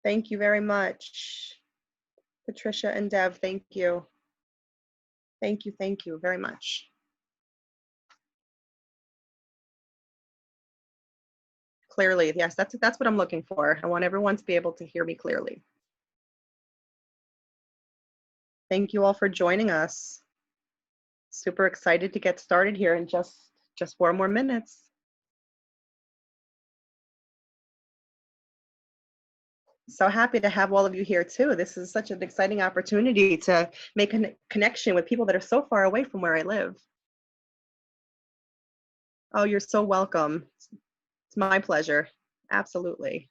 Thank you very much. Patricia and Deb, thank you. Thank you very much. Clearly, yes, that's what I'm looking for. I want everyone to be able to hear me clearly. Thank you all for joining us. Super excited to get started here in just 4 more minutes. So happy to have all of you here too. This is such an exciting opportunity to make a connection with people that are so far away from where I live. Oh, you're so welcome. It's my pleasure. Absolutely.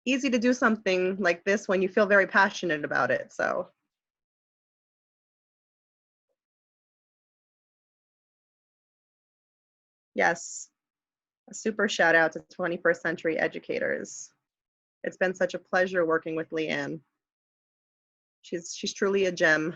Easy to do something like this when you feel very passionate about it. So yes, a super shout out to 21st Century Educators. It's been such a pleasure working with Leanne. She's truly a gem.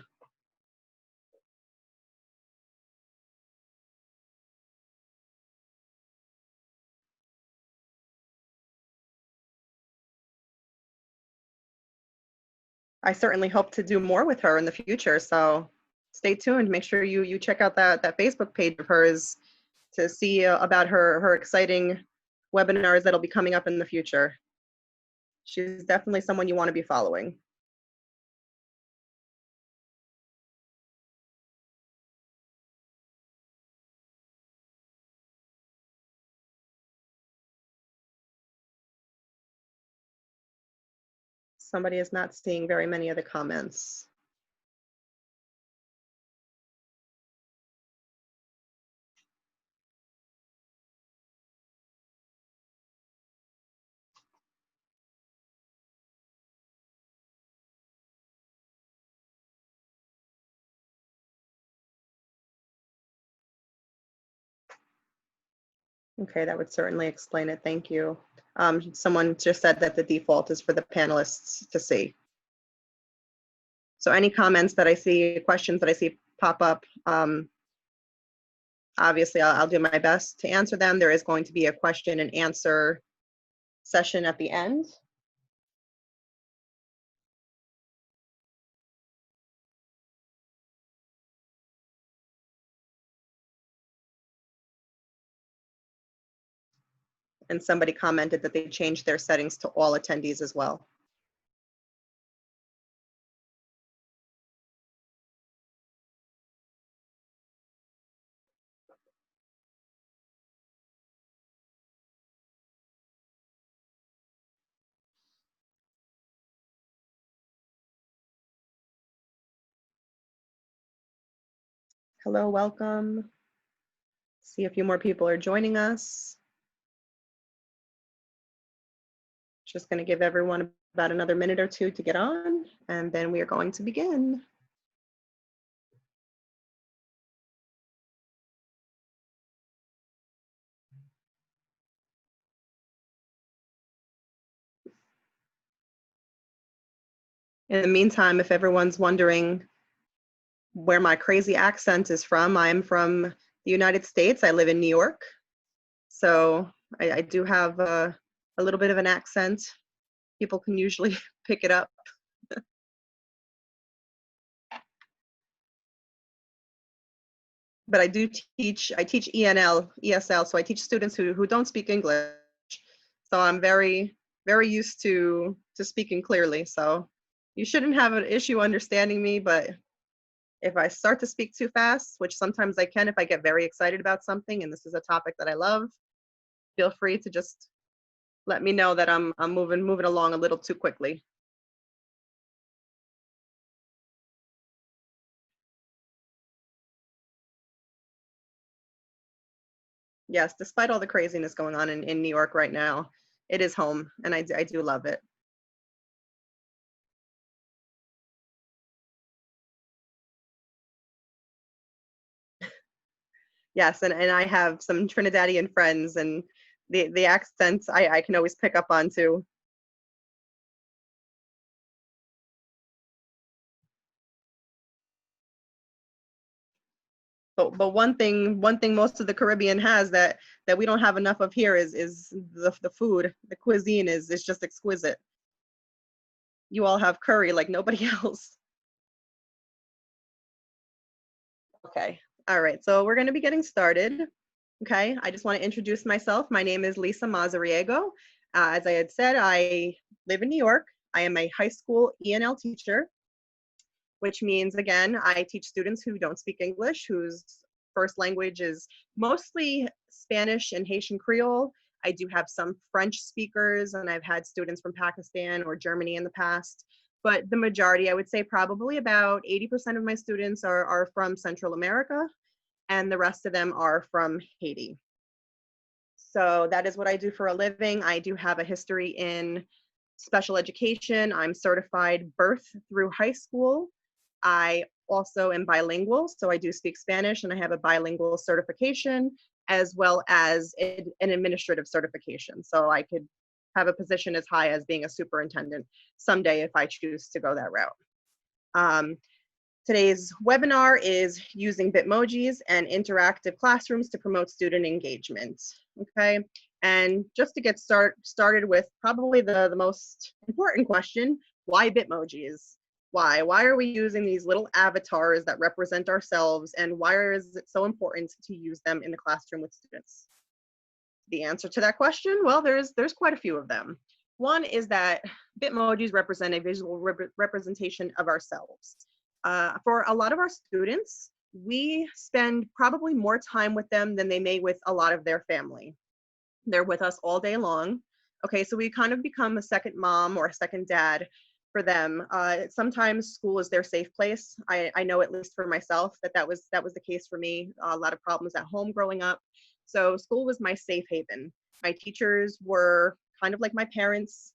I certainly hope to do more with her in the future. So stay tuned. Make sure you check out that Facebook page of hers to see about her exciting webinars that'll be coming up in the future. She's definitely someone you want to be following. Somebody is not seeing very many of the comments. Okay, that would certainly explain it. Thank you. Someone just said that the default is for the panelists to see. So any comments that I see, questions that I see pop up, obviously I'll do my best to answer them. There is going to be a question and answer session at the end. And somebody commented that they changed their settings to all attendees as well. Hello, welcome. See a few more people are joining us. Just going to give everyone about another minute or two to get on, and then we are going to begin. In the meantime, if everyone's wondering where my crazy accent is from, I'm from the United States. I live in New York. So I do have a little bit of an accent. People can usually pick it up. But I teach ESL, so I teach students who don't speak English. So I'm very, very used to speaking clearly. So you shouldn't have an issue understanding me, but if I start to speak too fast, which sometimes I can if I get very excited about something and this is a topic that I love, feel free to just let me know that I'm moving along a little too quickly. Yes, despite all the craziness going on in New York right now, it is home, and I do love it. Yes, and I have some Trinidadian friends, and the accents I can always pick up on too. But but one thing most of the Caribbean has that we don't have enough of here is the food. The cuisine is just exquisite. You all have curry like nobody else. Okay. All right. So we're going to be getting started. Okay. I just want to introduce myself. My name is Lisa Mazariego. As I had said, I live in New York. I am a high school ENL teacher, which means, again, I teach students who don't speak English, whose first language is mostly Spanish and Haitian Creole. I do have some French speakers, and I've had students from Pakistan or Germany in the past. But the majority, I would say probably about 80% of my students are from Central America, and the rest of them are from Haiti. So that is what I do for a living. I do have a history in special education. I'm certified birth through high school. I also am bilingual, so I do speak Spanish, and I have a bilingual certification, as well as an administrative certification. So I could have a position as high as being a superintendent someday if I choose to go that route. Today's webinar is using Bitmojis and interactive classrooms to promote student engagement. Okay, and just to get started with probably the most important question, why Bitmojis? Why are we using these little avatars that represent ourselves, and why is it so important to use them in the classroom with students? The answer to that question, well, there's quite a few of them. One is that Bitmojis represent a visual representation of ourselves. For a lot of our students, we spend probably more time with them than they may with a lot of their family. They're with us all day long. Okay, so we kind of become a second mom or a second dad for them. Sometimes school is their safe place. I know, at least for myself, that was the case for me. A lot of problems at home growing up. So school was my safe haven. My teachers were kind of like my parents.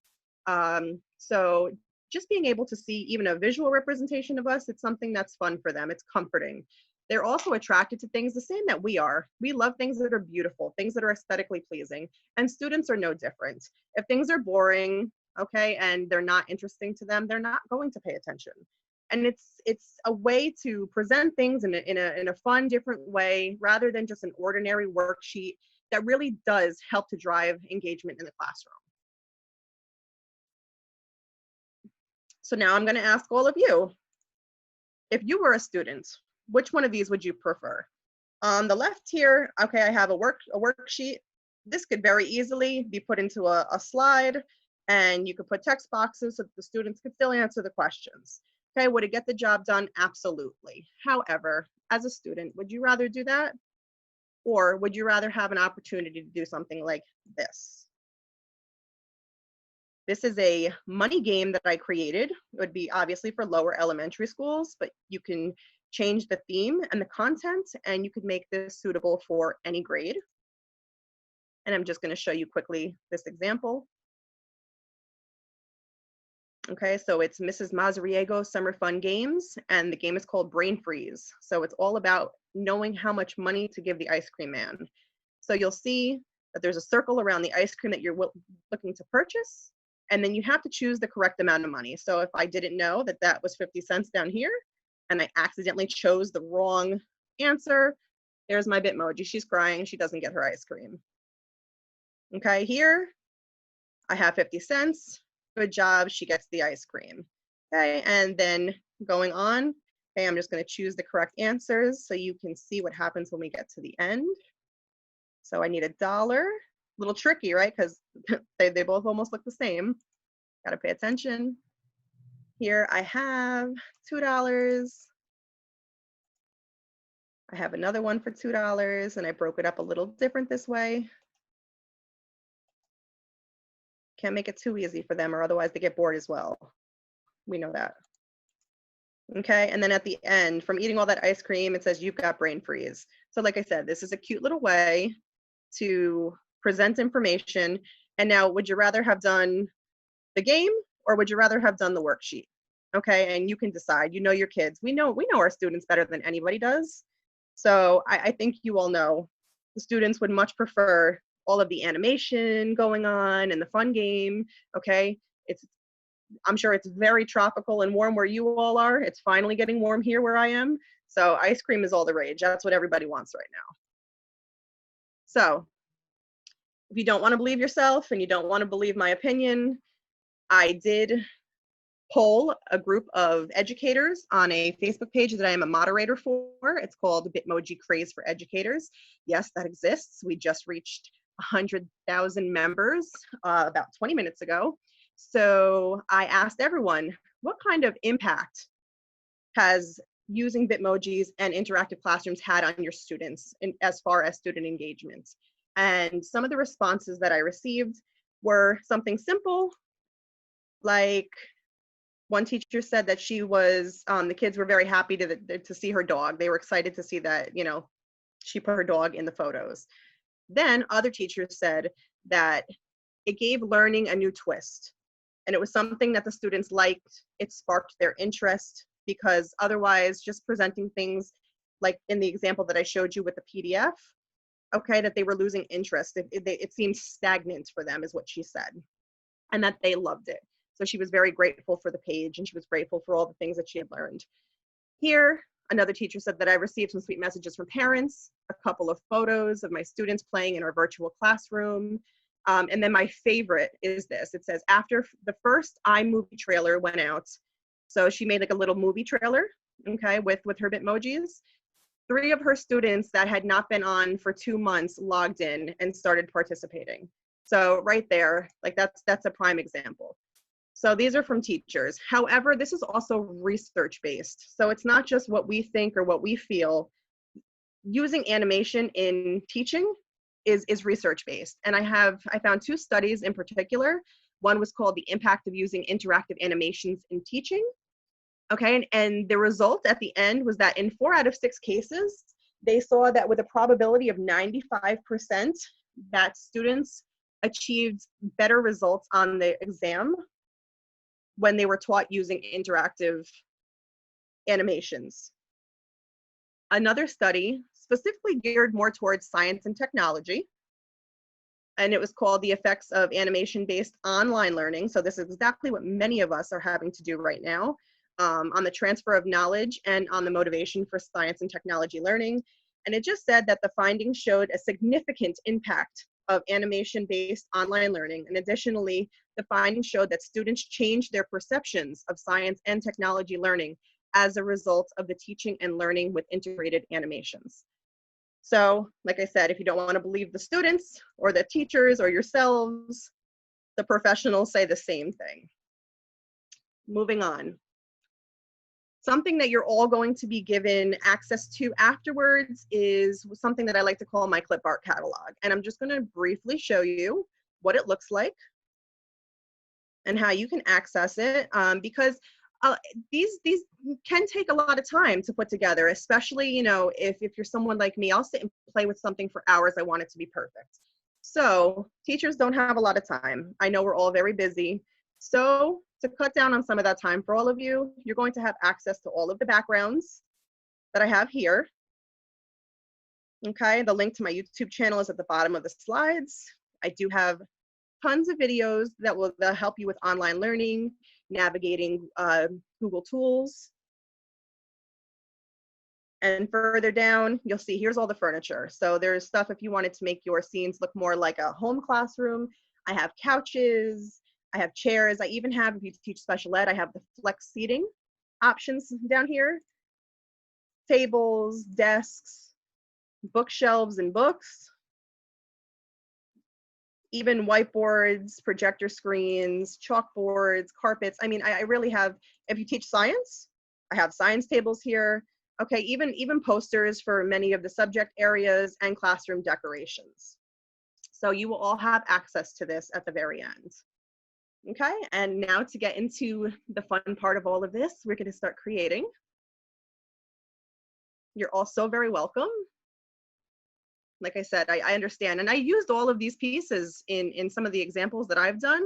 So just being able to see even a visual representation of us, it's something that's fun for them. It's comforting. They're also attracted to things the same that we are. We love things that are beautiful, things that are aesthetically pleasing, and students are no different. If things are boring, okay, and they're not interesting to them, they're not going to pay attention. And it's a way to present things in a fun, different way, rather than just an ordinary worksheet that really does help to drive engagement in the classroom. So now I'm going to ask all of you, if you were a student, which one of these would you prefer? On the left here, okay, I have a worksheet. This could very easily be put into a slide, and you could put text boxes so that the students could still answer the questions. Okay, would it get the job done? Absolutely. However, as a student, would you rather do that? Or would you rather have an opportunity to do something like this? This is a money game that I created. It would be obviously for lower elementary schools, but you can change the theme and the content, and you could make this suitable for any grade. And I'm just going to show you quickly this example. Okay, so it's Mrs. Mazariego Summer Fun Games, and the game is called Brain Freeze. So it's all about knowing how much money to give the ice cream man. So you'll see that there's a circle around the ice cream that you're looking to purchase, and then you have to choose the correct amount of money. So if I didn't know that that was 50 cents down here, and I accidentally chose the wrong answer, there's my Bitmoji. She's crying, she doesn't get her ice cream. Okay, here I have 50 cents. Good job, she gets the ice cream. Okay, and then going on, okay, I'm just going to choose the correct answers so you can see what happens when we get to the end. So I need $1. A little tricky, right? Because they both almost look the same. Got to pay attention. Here I have $2. I have another one for $2, and I broke it up a little different this way. Can't make it too easy for them, or otherwise they get bored as well. We know that. Okay, and then at the end, from eating all that ice cream, it says you've got brain freeze. So like I said, this is a cute little way to present information. And now, would you rather have done the game, or would you rather have done the worksheet? Okay, and you can decide. You know your kids. We know our students better than anybody does. So I think you all know the students would much prefer all of the animation going on and the fun game. Okay, I'm sure it's very tropical and warm where you all are. It's finally getting warm here where I am. So ice cream is all the rage. That's what everybody wants right now. So if you don't want to believe yourself and you don't want to believe my opinion, I did poll a group of educators on a Facebook page that I am a moderator for. It's called Bitmoji Craze for Educators. Yes, that exists. We just reached 100,000 members about 20 minutes ago. So I asked everyone, what kind of impact has using Bitmojis and interactive classrooms had on your students as far as student engagement? And some of the responses that I received were something simple, like one teacher said that she was, the kids were very happy to see her dog. They were excited to see that, you know, she put her dog in the photos. Then other teachers said that it gave learning a new twist. And it was something that the students liked. It sparked their interest, because otherwise just presenting things like in the example that I showed you with the PDF, okay, that they were losing interest. It seemed stagnant for them, is what she said, and that they loved it. So she was very grateful for the page, and she was grateful for all the things that she had learned. Here, another teacher said that I received some sweet messages from parents, a couple of photos of my students playing in our virtual classroom. And then my favorite is this. It says, after the first iMovie trailer went out, so she made like a little movie trailer, okay, with her Bitmojis. 3 of her students that had not been on for 2 months logged in and started participating. So right there, like that's a prime example. So these are from teachers. However, this is also research-based. So it's not just what we think or what we feel. Using animation in teaching is research-based. And I found 2 studies in particular. One was called The Impact of Using Interactive Animations in Teaching. Okay, and the result at the end was that in 4 out of 6 cases, they saw that with a probability of 95%, that students achieved better results on the exam when they were taught using interactive animations. Another study specifically geared more towards science and technology, and it was called The Effects of Animation-Based Online Learning. So this is exactly what many of us are having to do right now, on the transfer of knowledge and on the motivation for science and technology learning. And it just said that the findings showed a significant impact of animation-based online learning. And additionally, the findings showed that students changed their perceptions of science and technology learning as a result of the teaching and learning with integrated animations. So, like I said, if you don't want to believe the students or the teachers or yourselves, the professionals say the same thing. Moving on. Something that you're all going to be given access to afterwards is something that I like to call my clip art catalog. And I'm just going to briefly show you what it looks like and how you can access it, because these can take a lot of time to put together, especially, you know, if you're someone like me. I'll sit and play with something for hours. I want it to be perfect. So teachers don't have a lot of time. I know we're all very busy. So to cut down on some of that time for all of you, you're going to have access to all of the backgrounds that I have here. Okay, the link to my YouTube channel is at the bottom of the slides. I do have tons of videos that will help you with online learning, navigating Google tools. And further down, you'll see here's all the furniture. So there's stuff if you wanted to make your scenes look more like a home classroom. I have couches, I have chairs. I even have, if you teach special ed, I have the flex seating options down here. Tables, desks, bookshelves and books, even whiteboards, projector screens, chalkboards, carpets. I mean, I really have, if you teach science, I have science tables here. Okay, even posters for many of the subject areas and classroom decorations. So you will all have access to this at the very end. Okay, and now to get into the fun part of all of this, we're going to start creating. You're all so very welcome. Like I said, I understand. And I used all of these pieces in some of the examples that I've done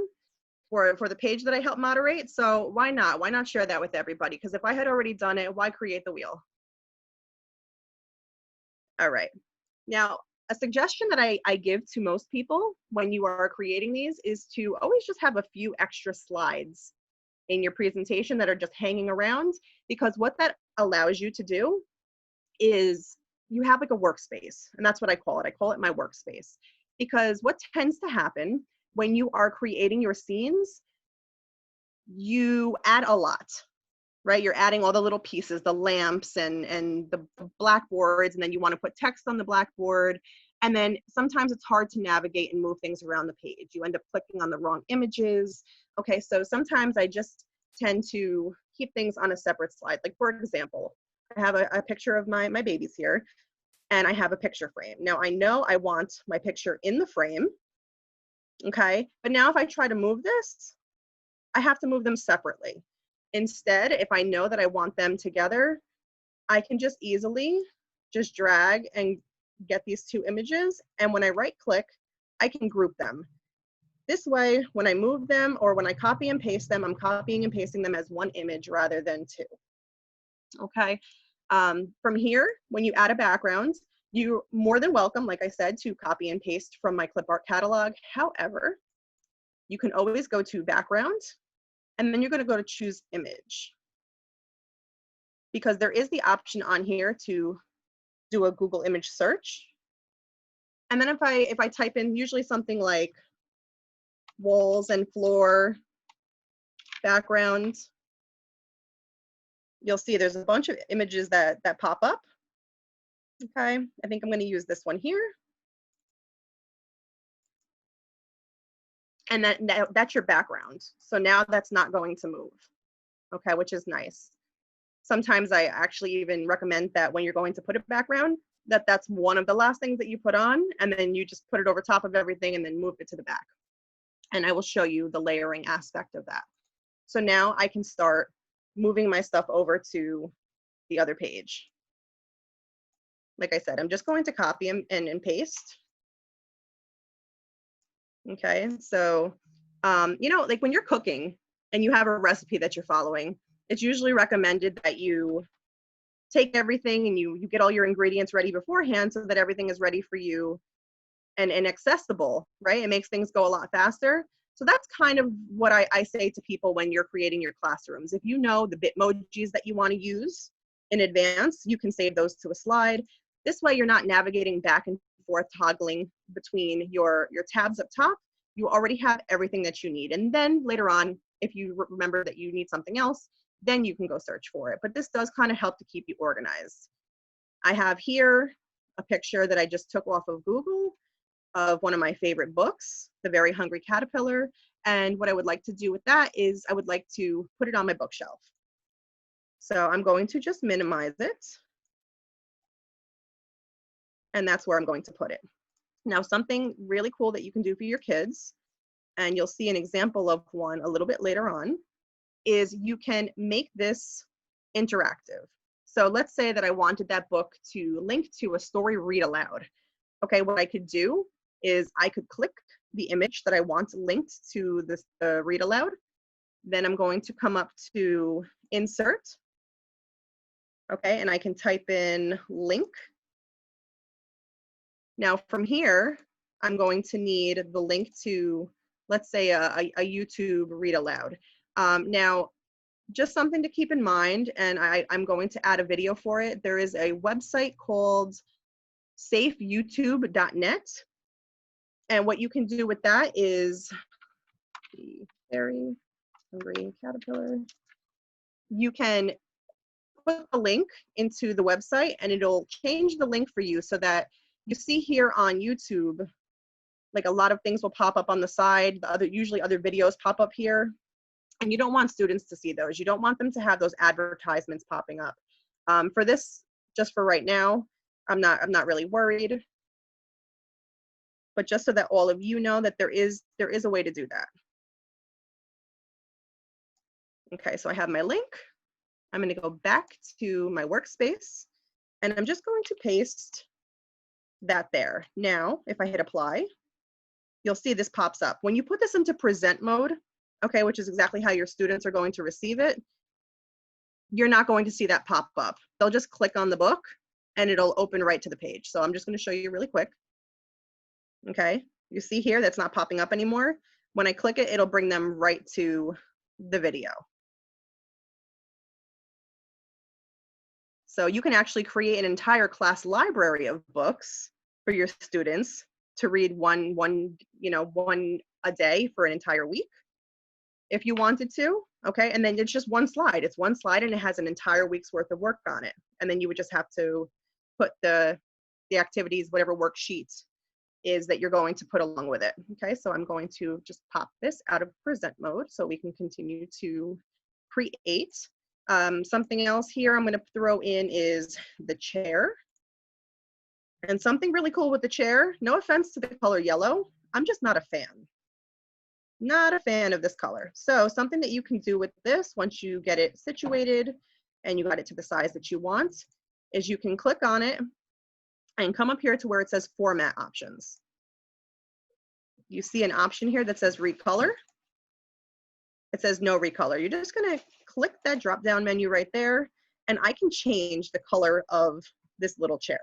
for the page that I help moderate. So why not? Why not share that with everybody? Because if I had already done it, why create the wheel? All right. Now, a suggestion that I give to most people when you are creating these is to always just have a few extra slides in your presentation that are just hanging around, because what that allows you to do is you have like a workspace, and that's what I call it. I call it my workspace, because what tends to happen when you are creating your scenes, you add a lot, right? You're adding all the little pieces, the lamps and the blackboards, and then you want to put text on the blackboard. And then sometimes it's hard to navigate and move things around the page. You end up clicking on the wrong images. Okay, so sometimes I just tend to keep things on a separate slide. Like for example, I have a picture of my babies here, and I have a picture frame. Now I know I want my picture in the frame, okay? But now if I try to move this, I have to move them separately. Instead, if I know that I want them together, I can just easily just drag and get these two images. And when I right click, I can group them. This way, when I move them or when I copy and paste them, I'm copying and pasting them as one image rather than two. Okay. From here, when you add a background, you're more than welcome, like I said, to copy and paste from my clip art catalog. However, you can always go to background, and then you're going to go to choose image, because there is the option on here to do a Google image search. And then if I type in usually something like walls and floor background, you'll see there's a bunch of images that pop up. Okay, I think I'm going to use this one here. And that's your background. So now that's not going to move, okay, which is nice. Sometimes I actually even recommend that when you're going to put a background, that's one of the last things that you put on, and then you just put it over top of everything and then move it to the back. And I will show you the layering aspect of that. So now I can start moving my stuff over to the other page. Like I said, I'm just going to copy and paste. Okay, so, you know, like when you're cooking and you have a recipe that you're following, it's usually recommended that you take everything and you get all your ingredients ready beforehand so that everything is ready for you and accessible, right? It makes things go a lot faster. So that's kind of what I say to people when you're creating your classrooms. If you know the Bitmojis that you want to use in advance, you can save those to a slide. This way you're not navigating back and forth, toggling between your tabs up top. You already have everything that you need. And then later on, if you remember that you need something else, then you can go search for it. But this does kind of help to keep you organized. I have here a picture that I just took off of Google of one of my favorite books, The Very Hungry Caterpillar. And what I would like to do with that is I would like to put it on my bookshelf. So I'm going to just minimize it. And that's where I'm going to put it. Now, something really cool that you can do for your kids, and you'll see an example of one a little bit later on, is you can make this interactive. So let's say that I wanted that book to link to a story read aloud. Okay, what I could do is I could click the image that I want linked to this read aloud. Then I'm going to come up to insert. Okay, and I can type in link. Now from here, I'm going to need the link to, let's say, a YouTube read aloud. Now, just something to keep in mind, and I'm going to add a video for it. There is a website called safeyoutube.net. And what you can do with that is the Very Hungry Caterpillar. You can put the link into the website and it'll change the link for you so that you see here on YouTube, like a lot of things will pop up on the side. Usually other videos pop up here. And you don't want students to see those. You don't want them to have those advertisements popping up. For this, just for right now, I'm not really worried. But just so that all of you know that there is a way to do that. Okay, so I have my link. I'm going to go back to my workspace, and I'm just going to paste that there. Now, if I hit apply, you'll see this pops up. When you put this into present mode, okay, which is exactly how your students are going to receive it, you're not going to see that pop up. They'll just click on the book and it'll open right to the page. So I'm just going to show you really quick. Okay, you see here that's not popping up anymore. When I click it, it'll bring them right to the video. So you can actually create an entire class library of books for your students to read one a day for an entire week if you wanted to, okay? And then it's just one slide. It's one slide and it has an entire week's worth of work on it. And then you would just have to put the activities, whatever worksheets is that you're going to put along with it, okay? So I'm going to just pop this out of present mode so we can continue to create. Something else here I'm going to throw in is the chair. And something really cool with the chair, no offense to the color yellow, I'm just not a fan. Not a fan of this color. So something that you can do with this once you get it situated and you got it to the size that you want is you can click on it and come up here to where it says format options. You see an option here that says recolor. It says no recolor. You're just gonna click that drop down menu right there and I can change the color of this little chair.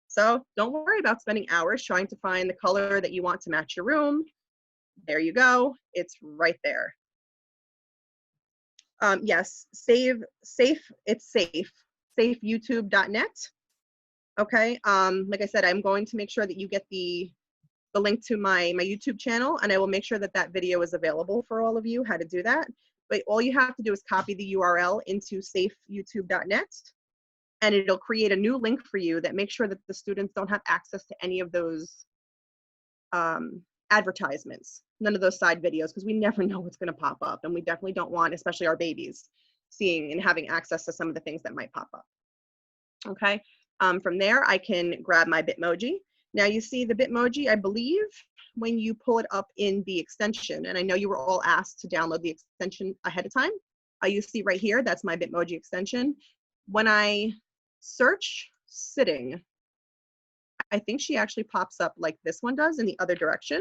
So don't worry about spending hours trying to find the color that you want to match your room. There you go, it's right there. Yes, it's safe, safeyoutube.net. Okay, like I said, I'm going to make sure that you get the link to my YouTube channel, and I will make sure that that video is available for all of you, how to do that. But all you have to do is copy the URL into safeyoutube.net, and it'll create a new link for you that makes sure that the students don't have access to any of those advertisements, none of those side videos, because we never know what's going to pop up, and we definitely don't want, especially our babies, seeing and having access to some of the things that might pop up. Okay, from there I can grab my Bitmoji. Now you see the Bitmoji, I believe, when you pull it up in the extension, and I know you were all asked to download the extension ahead of time. You see right here, that's my Bitmoji extension. When I search sitting, I think she actually pops up like this one does in the other direction.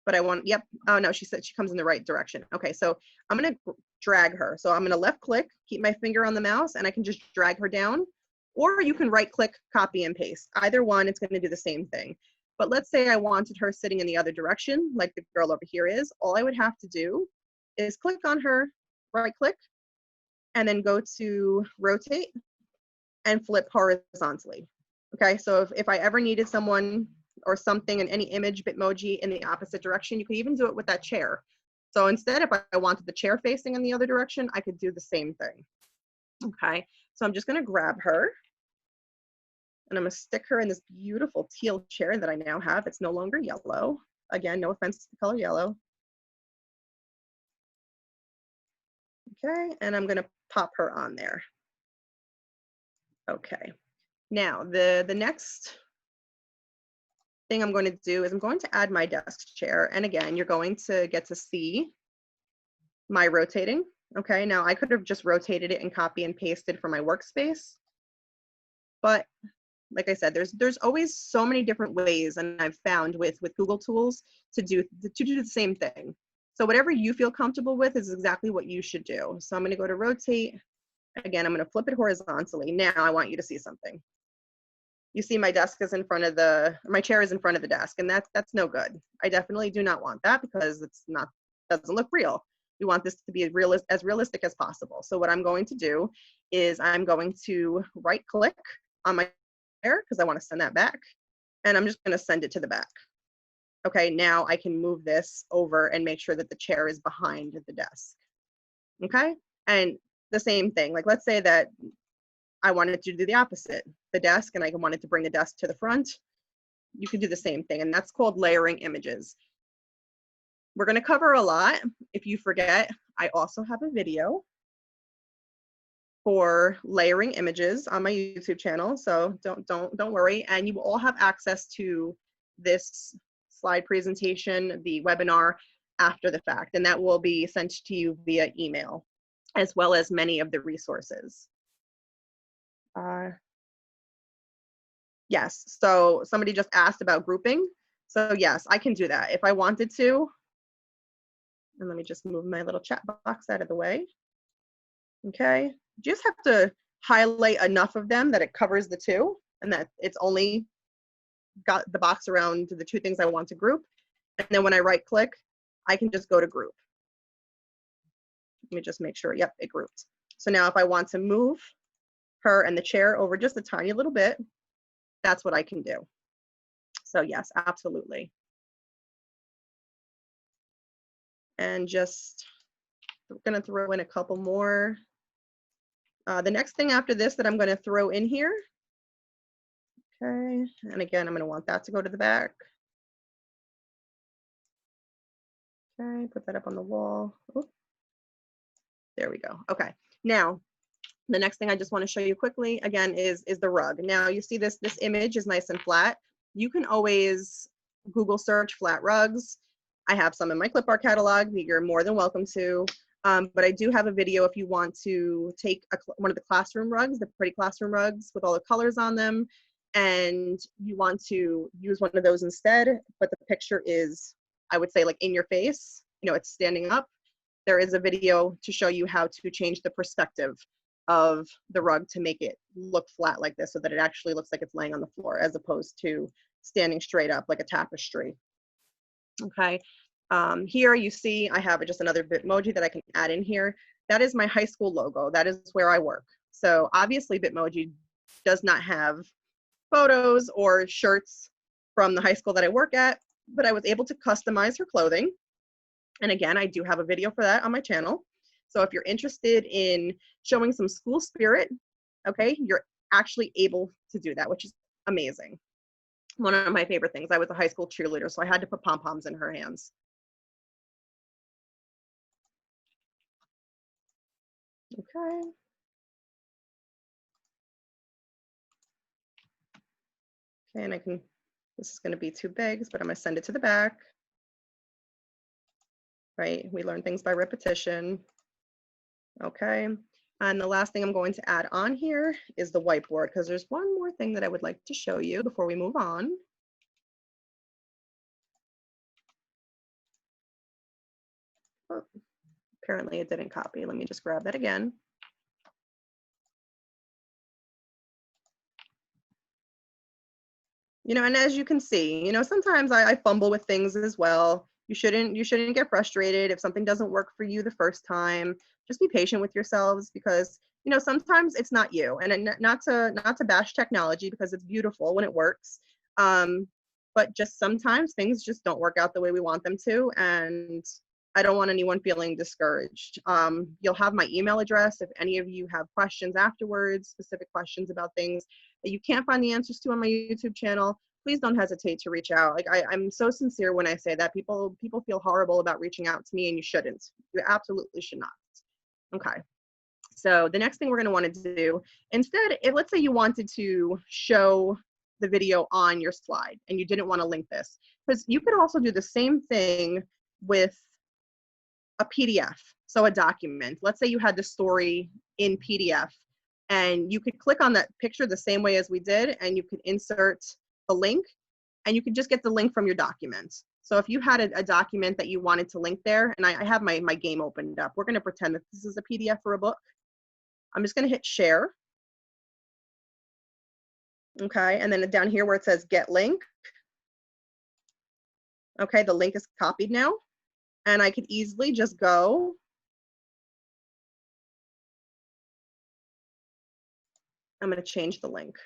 But I want, yep, oh no, she said she comes in the right direction. Okay, so I'm gonna drag her. So I'm gonna left click, keep my finger on the mouse, and I can just drag her down. Or you can right click, copy and paste. Either one, it's gonna do the same thing. But let's say I wanted her sitting in the other direction, like the girl over here is. All I would have to do is click on her, right click, and then go to rotate and flip horizontally. Okay, so if I ever needed someone or something in any image Bitmoji in the opposite direction, you could even do it with that chair. So instead, if I wanted the chair facing in the other direction, I could do the same thing. Okay, so I'm just gonna grab her and I'm gonna stick her in this beautiful teal chair that I now have. It's no longer yellow. Again, no offense to the color yellow. Okay, and I'm gonna pop her on there. Okay, now the next thing I'm going to do is I'm going to add my desk chair. And again, you're going to get to see my rotating. Okay, now I could have just rotated it and copy and pasted for my workspace. But like I said, there's always so many different ways, and I've found with Google tools to do the same thing. So whatever you feel comfortable with is exactly what you should do. So I'm going to go to rotate. Again, I'm going to flip it horizontally. Now I want you to see something. You see my desk is in front of my chair is in front of the desk, and that's no good. I definitely do not want that because it's not, doesn't look real. We want this to be as realistic as possible. So what I'm going to do is I'm going to right click on my chair because I want to send that back, and I'm just going to send it to the back. Okay, now I can move this over and make sure that the chair is behind the desk. Okay, and the same thing, like let's say that I wanted to do the opposite, the desk, and I wanted to bring the desk to the front. You can do the same thing, and that's called layering images. We're going to cover a lot. If you forget, I also have a video for layering images on my YouTube channel, so don't worry. And you will all have access to this slide presentation, the webinar, after the fact, and that will be sent to you via email, as well as many of the resources. Yes, so somebody just asked about grouping. So yes, I can do that if I wanted to. And let me just move my little chat box out of the way. Okay, you just have to highlight enough of them that it covers the two and that it's only got the box around the two things I want to group. And then when I right click, I can just go to group. Let me just make sure, yep, it grouped. So now if I want to move her and the chair over just a tiny little bit, that's what I can do. So yes, absolutely. And just gonna throw in a couple more. The next thing after this that I'm gonna throw in here, okay, and again, I'm gonna want that to go to the back. Okay, put that up on the wall. Oop. There we go. Okay, now the next thing I just want to show you quickly again is the rug. Now you see this image is nice and flat. You can always Google search flat rugs. I have some in my clip art catalog. You're more than welcome to. But I do have a video if you want to take one of the classroom rugs, the pretty classroom rugs with all the colors on them, and you want to use one of those instead, but the picture is, I would say, like in your face, you know, it's standing up. There is a video to show you how to change the perspective of the rug to make it look flat like this so that it actually looks like it's laying on the floor as opposed to standing straight up like a tapestry. Okay, here you see I have just another Bitmoji that I can add in here. That is my high school logo. That is where I work. So obviously Bitmoji does not have photos or shirts from the high school that I work at, but I was able to customize her clothing. And again, I do have a video for that on my channel. So if you're interested in showing some school spirit, okay, you're actually able to do that, which is amazing. One of my favorite things. I was a high school cheerleader, so I had to put pom-poms in her hands. Okay. Okay, and I can, this is going to be too big, but I'm going to send it to the back. Right, we learn things by repetition. Okay, and the last thing I'm going to add on here is the whiteboard, because there's one more thing that I would like to show you before we move on. Oh, apparently it didn't copy. Let me just grab that again. You know, and as you can see, you know, sometimes I fumble with things as well. You shouldn't get frustrated if something doesn't work for you the first time. Just be patient with yourselves because, you know, sometimes it's not you. And not to bash technology because it's beautiful when it works. But just sometimes things just don't work out the way we want them to. And I don't want anyone feeling discouraged. You'll have my email address if any of you have questions afterwards, specific questions about things that you can't find the answers to on my YouTube channel. Please don't hesitate to reach out. Like I'm so sincere when I say that. People feel horrible about reaching out to me, and you shouldn't. You absolutely should not. Okay. So the next thing we're going to want to do, instead, if let's say you wanted to show the video on your slide and you didn't want to link this, because you could also do the same thing with a PDF, so a document. Let's say you had the story in PDF and you could click on that picture the same way as we did and you could insert the link and you could just get the link from your document. So if you had a document that you wanted to link there, and I have my game opened up, we're gonna pretend that this is a PDF for a book. I'm just gonna hit share. Okay, and then down here where it says get link. Okay, the link is copied now. And I could easily just go I'm going to change the link.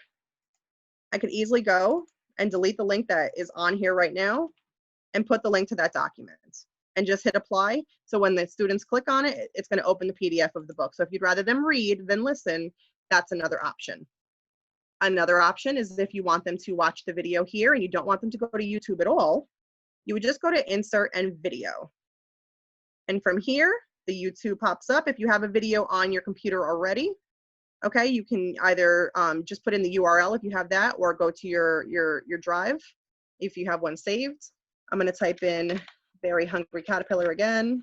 I could easily go and delete the link that is on here right now and put the link to that document and just hit apply. So when the students click on it, it's going to open the PDF of the book. So if you'd rather them read than listen, that's another option. Another option is if you want them to watch the video here and you don't want them to go to YouTube at all, you would just go to insert and video. And from here, the YouTube pops up. If you have a video on your computer already, okay, you can either just put in the URL if you have that, or go to your drive if you have one saved. I'm going to type in Very Hungry Caterpillar again.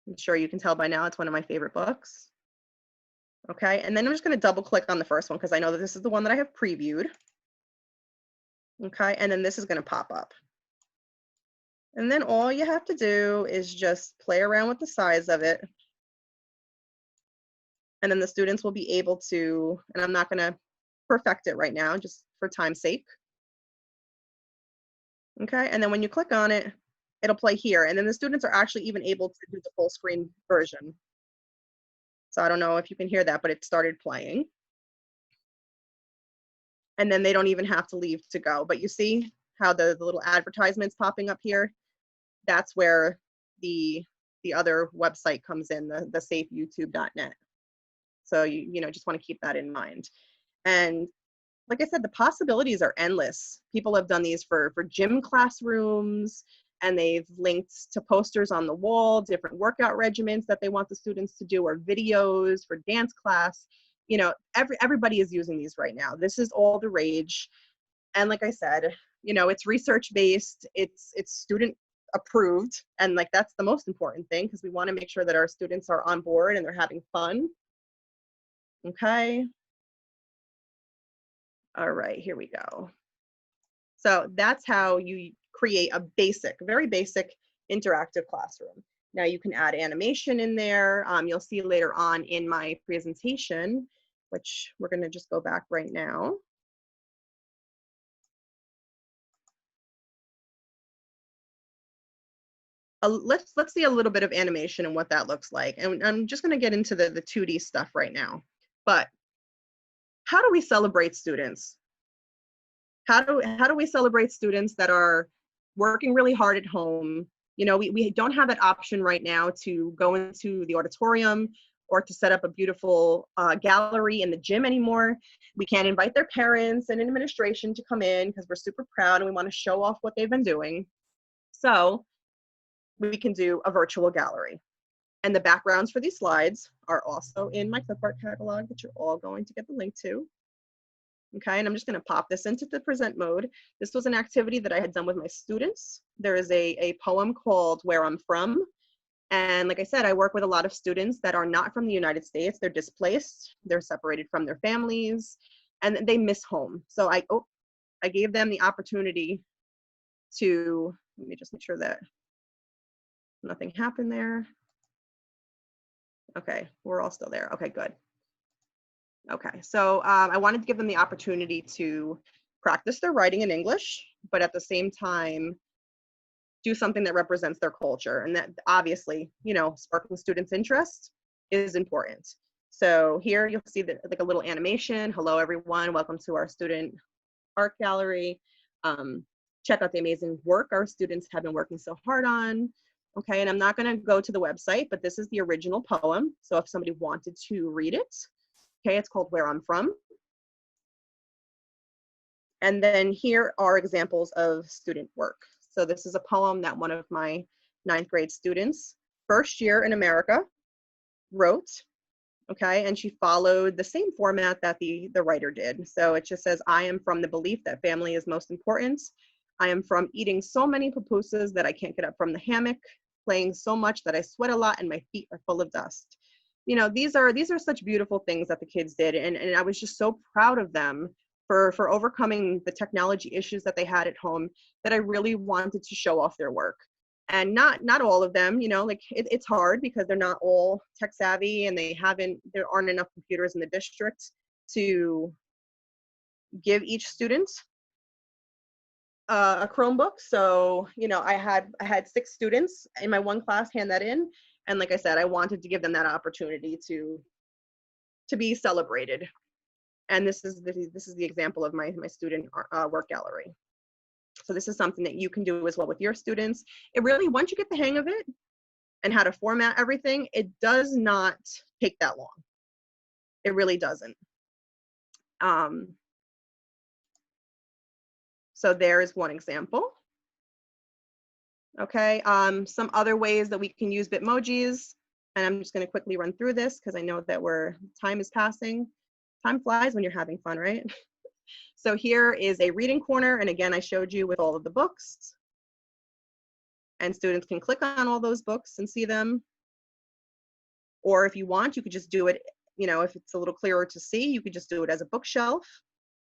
I'm sure you can tell by now it's one of my favorite books. Okay, and then I'm just going to double click on the first one because I know that this is the one that I have previewed. Okay, and then this is going to pop up. And then all you have to do is just play around with the size of it. And then the students will be able to, and I'm not going to perfect it right now just for time's sake. Okay, and then when you click on it, it'll play here. And then the students are actually even able to do the full screen version. So I don't know if you can hear that, but it started playing. And then they don't even have to leave to go. But you see how the little advertisements popping up here? That's where the other website comes in, the safeyoutube.net. So you know, just want to keep that in mind. And like I said, the possibilities are endless. People have done these for gym classrooms, and they've linked to posters on the wall, different workout regimens that they want the students to do, or videos for dance class. You know, everybody is using these right now. This is all the rage. And like I said, you know, it's research based, it's student approved, and like that's the most important thing, because we want to make sure that our students are on board and they're having fun. Okay. All right, here we go. So that's how you create a basic, very basic interactive classroom. Now you can add animation in there. You'll see later on in my presentation, which we're going to just go back right now. Let's see a little bit of animation and what that looks like. And I'm just going to get into the 2D stuff right now. But how do we celebrate students? How do we celebrate students that are working really hard at home? You know, we don't have that option right now to go into the auditorium or to set up a beautiful gallery in the gym anymore. We can't invite their parents and administration to come in because we're super proud and we want to show off what they've been doing. So we can do a virtual gallery. And the backgrounds for these slides are also in my clip art catalog that you're all going to get the link to. Okay, and I'm just going to pop this into the present mode. This was an activity that I had done with my students. There is a poem called Where I'm From. And like I said, I work with a lot of students that are not from the United States. They're displaced, they're separated from their families, and they miss home. So I gave them the opportunity to, let me just make sure that nothing happened there. Okay, we're all still there. Okay, good. Okay, so I wanted to give them the opportunity to practice their writing in English, but at the same time, do something that represents their culture. And that obviously, you know, sparking students' interest is important. So here you'll see that, like a little animation. Hello, everyone. Welcome to our student art gallery. Check out the amazing work our students have been working so hard on. Okay, and I'm not going to go to the website, but this is the original poem. So if somebody wanted to read it, okay, it's called Where I'm From. And then here are examples of student work. So this is a poem that one of my 9th grade students, first year in America, wrote, okay, and she followed the same format that the writer did. So it just says, I am from the belief that family is most important. I am from eating so many pupusas that I can't get up from the hammock, playing so much that I sweat a lot and my feet are full of dust. You know, these are such beautiful things that the kids did, and I was just so proud of them for overcoming the technology issues that they had at home, that I really wanted to show off their work. And not all of them, you know, like it's hard because they're not all tech savvy, and there aren't enough computers in the district to give each student a Chromebook. So, you know, I had 6 students in my one class hand that in. And like I said, I wanted to give them that opportunity to be celebrated. And this is the example of my student work gallery. So this is something that you can do as well with your students. It really, once you get the hang of it and how to format everything, it does not take that long. It really doesn't. So there is one example. Okay, some other ways that we can use Bitmojis, and I'm just going to quickly run through this because I know that time is passing. Time flies when you're having fun, right? So here is a reading corner, and again, I showed you with all of the books, and students can click on all those books and see them. Or if you want, you could just do it, you know, if it's a little clearer to see, you could just do it as a bookshelf,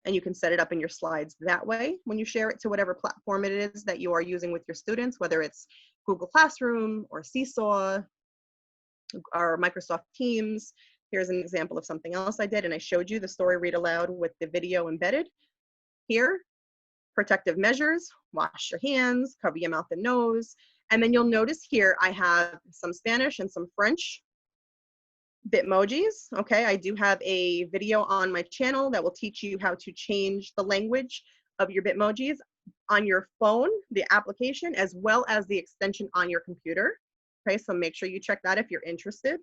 and you can set it up in your slides that way when you share it to whatever platform it is that you are using with your students, whether it's Google Classroom or Seesaw or Microsoft Teams. Here's an example of something else I did, and I showed you the story read aloud with the video embedded. Here, protective measures, wash your hands, cover your mouth and nose. And then you'll notice here I have some Spanish and some French Bitmojis. Okay, I do have a video on my channel that will teach you how to change the language of your Bitmojis on your phone, the application, as well as the extension on your computer. Okay, so make sure you check that if you're interested.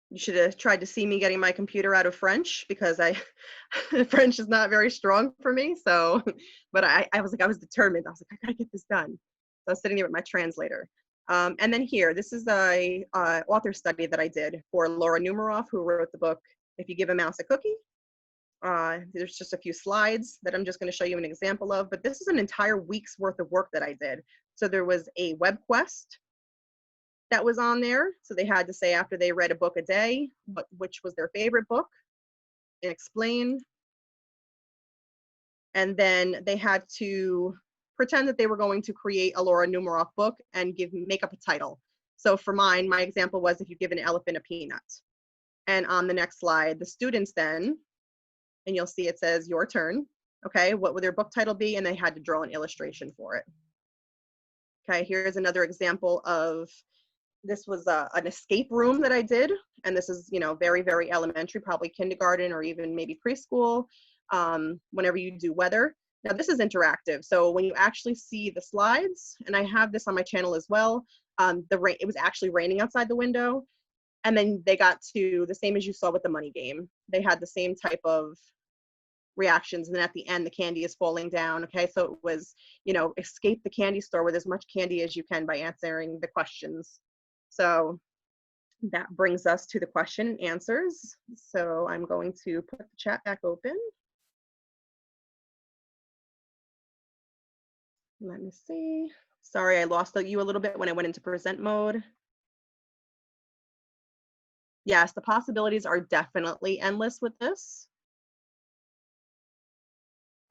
You should have tried to see me getting my computer out of French, because French is not very strong for me. So, but I was determined. I was like, I gotta get this done. So I was sitting there with my translator. And then here, this is a author study that I did for Laura Numeroff, who wrote the book, If You Give a Mouse a Cookie. There's just a few slides that I'm just going to show you an example of, but this is an entire week's worth of work that I did. So there was a web quest that was on there. So they had to say, after they read a book a day, which was their favorite book, and explain. And then they had to pretend that they were going to create a Laura Numeroff book and make up a title. So for mine, my example was, If You Give an Elephant a Peanut. And on the next slide, the students then, and you'll see it says your turn. Okay, what would their book title be? And they had to draw an illustration for it. Okay, here's another example of, this was an escape room that I did. And this is, very, very elementary, probably kindergarten or even maybe preschool, whenever you do weather. Now this is interactive. So when you actually see the slides, and I have this on my channel as well, it was actually raining outside the window. And then they got to the same as you saw with the money game. They had the same type of reactions, and then at the end the candy is falling down. Okay, so it was, escape the candy store with as much candy as you can by answering the questions. So that brings us to the question and answers. So I'm going to put the chat back open. Let me see. Sorry, I lost you a little bit when I went into present mode. Yes, the possibilities are definitely endless with this.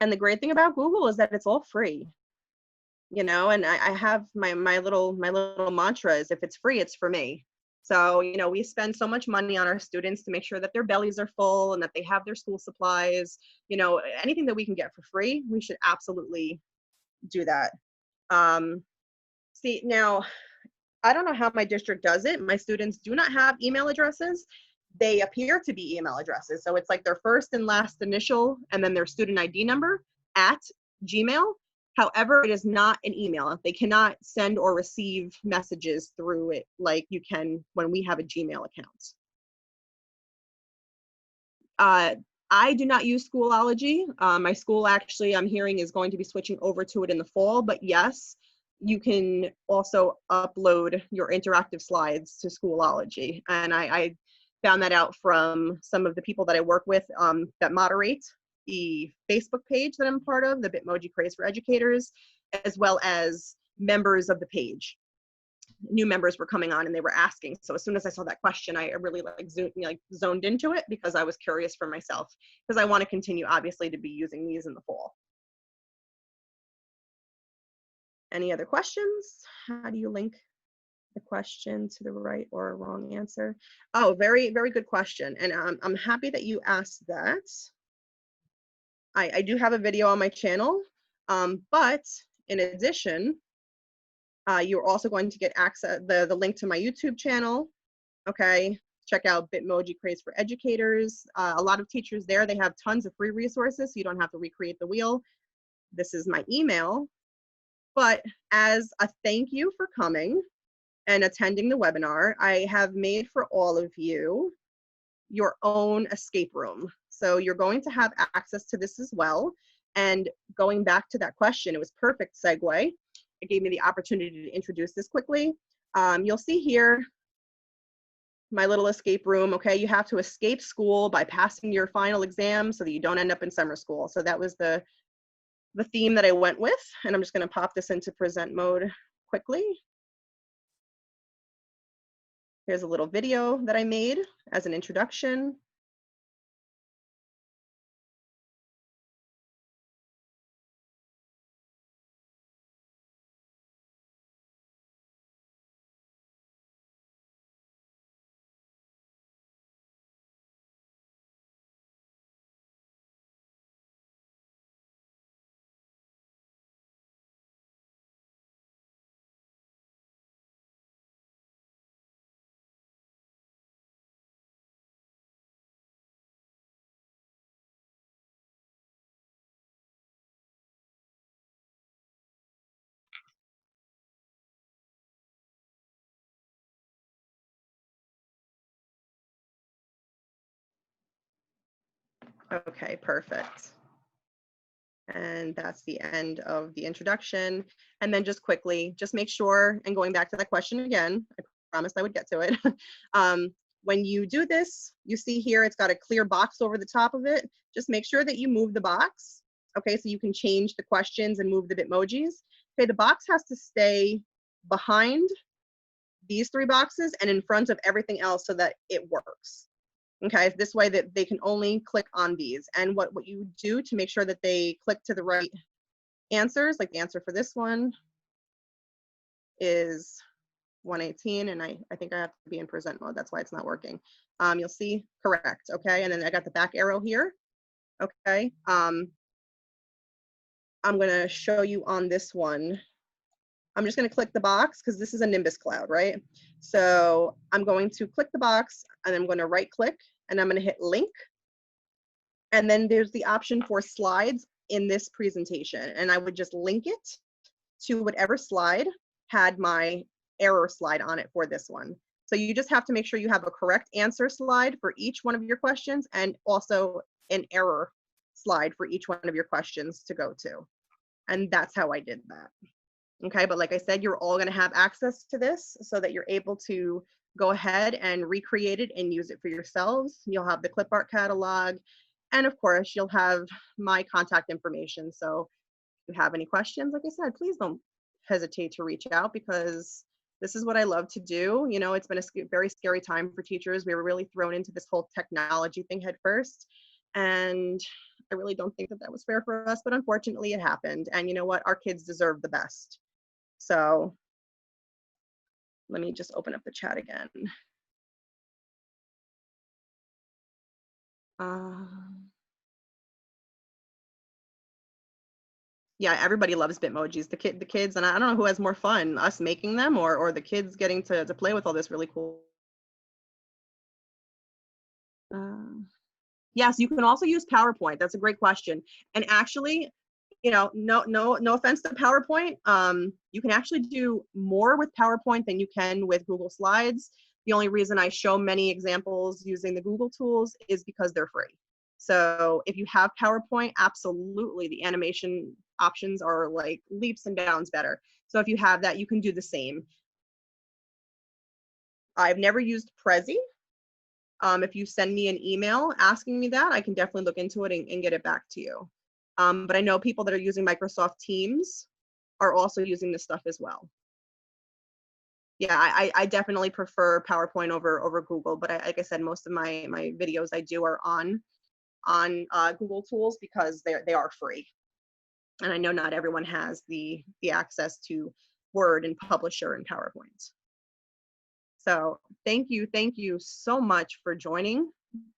And the great thing about Google is that it's all free. And I have my little mantra is, if it's free, it's for me. So, we spend so much money on our students to make sure that their bellies are full and that they have their school supplies. Anything that we can get for free, we should absolutely do that. See, now, I don't know how my district does it. My students do not have email addresses. They appear to be email addresses. So it's like their first and last initial and then their student ID number at Gmail. However, it is not an email. They cannot send or receive messages through it like you can when we have a Gmail account. I do not use Schoolology. My school actually, I'm hearing, is going to be switching over to it in the fall, but yes, you can also upload your interactive slides to Schoolology. And I found that out from some of the people that I work with that moderate the Facebook page that I'm part of, the Bitmoji Craze for Educators, as well as members of the page. New members were coming on and they were asking. So as soon as I saw that question, I really zoned into it, because I was curious for myself, because I want to continue obviously to be using these in the fall. Any other questions? How do you link the question to the right or wrong answer? Oh, very, very good question. And I'm happy that you asked that. I do have a video on my channel, but in addition, you're also going to get access, the link to my YouTube channel. Okay, check out Bitmoji Craze for Educators. A lot of teachers there, they have tons of free resources, so you don't have to recreate the wheel. This is my email. But as a thank you for coming and attending the webinar, I have made for all of you your own escape room. So you're going to have access to this as well. And going back to that question, it was perfect segue. It gave me the opportunity to introduce this quickly. You'll see here my little escape room. Okay, you have to escape school by passing your final exam so that you don't end up in summer school. So that was the theme that I went with. And I'm just going to pop this into present mode quickly. Here's a little video that I made as an introduction. Okay, perfect. And that's the end of the introduction. And then just quickly, just make sure, and going back to that question again, I promised I would get to it. When you do this, you see here, it's got a clear box over the top of it. Just make sure that you move the box. Okay, so you can change the questions and move the Bitmojis. Okay, the box has to stay behind these three boxes and in front of everything else so that it works. Okay, this way that they can only click on these. And what you do to make sure that they click to the right answers, like the answer for this one is 118, and I think I have to be in present mode. That's why it's not working. You'll see correct, okay? And then I got the back arrow here, okay? I'm gonna show you on this one. I'm just gonna click the box because this is a Nimbus cloud, right? So I'm going to click the box and I'm gonna right click and I'm gonna hit link. And then there's the option for slides in this presentation. And I would just link it to whatever slide had my error slide on it for this one. So you just have to make sure you have a correct answer slide for each one of your questions and also an error slide for each one of your questions to go to. And that's how I did that. Okay, but like I said, you're all gonna have access to this so that you're able to go ahead and recreate it and use it for yourselves. You'll have the clip art catalog, and of course, you'll have my contact information. So if you have any questions, like I said, please don't hesitate to reach out because this is what I love to do. You know, it's been a very scary time for teachers. We were really thrown into this whole technology thing head first. And I really don't think that that was fair for us, but unfortunately it happened. And you know what? Our kids deserve the best. So let me just open up the chat again. Yeah, everybody loves Bitmojis. The kids, and I don't know who has more fun, us making them or the kids getting to play with all this really cool. Yes, you can also use PowerPoint. That's a great question. And actually, you know, no offense to PowerPoint, you can actually do more with PowerPoint than you can with Google Slides. The only reason I show many examples using the Google tools is because they're free. So if you have PowerPoint, absolutely, the animation options are like leaps and bounds better. So if you have that, you can do the same. I've never used Prezi. If you send me an email asking me that, I can definitely look into it and get it back to you. But I know people that are using Microsoft Teams are also using this stuff as well. Yeah, I definitely prefer PowerPoint over Google, but like I said, most of my videos I do are on Google tools because they are free. And I know not everyone has the access to Word and Publisher and PowerPoint. So thank you so much for joining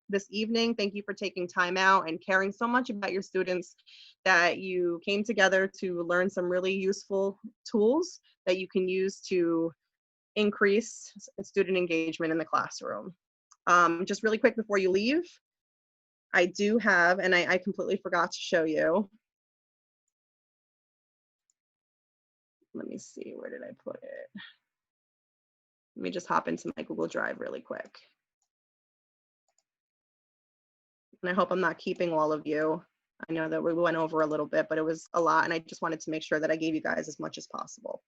this evening. Thank you for taking time out and caring so much about your students that you came together to learn some really useful tools that you can use to increase student engagement in the classroom. Just really quick before you leave, I do have, and I completely forgot to show you. Let me see, where did I put it? Let me just hop into my Google Drive really quick. And I hope I'm not keeping all of you. I know that we went over a little bit, but it was a lot, and I just wanted to make sure that I gave you guys as much as possible.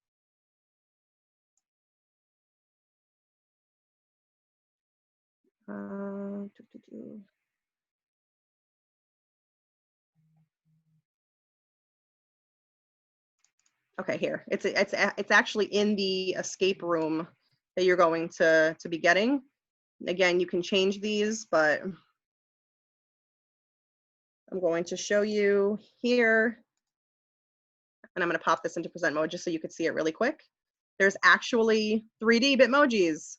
Okay, here. It's actually in the escape room that you're going to be getting. Again, you can change these, but I'm going to show you here, and I'm going to pop this into present mode just so you could see it really quick. There's actually 3D Bitmojis.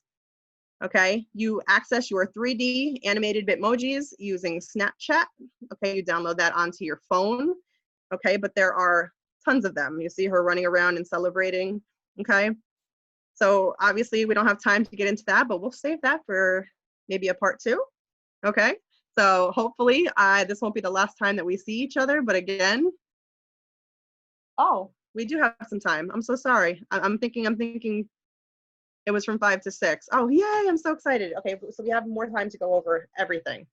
Okay, you access your 3D animated Bitmojis using Snapchat. Okay, you download that onto your phone. Okay, but there are tons of them. You see her running around and celebrating. Okay, so obviously we don't have time to get into that, but we'll save that for maybe a part 2. Okay, so hopefully this won't be the last time that we see each other, but again, oh, we do have some time. I'm so sorry. I'm thinking it was from 5 to 6. Oh, yay, I'm so excited. Okay, so we have more time to go over everything.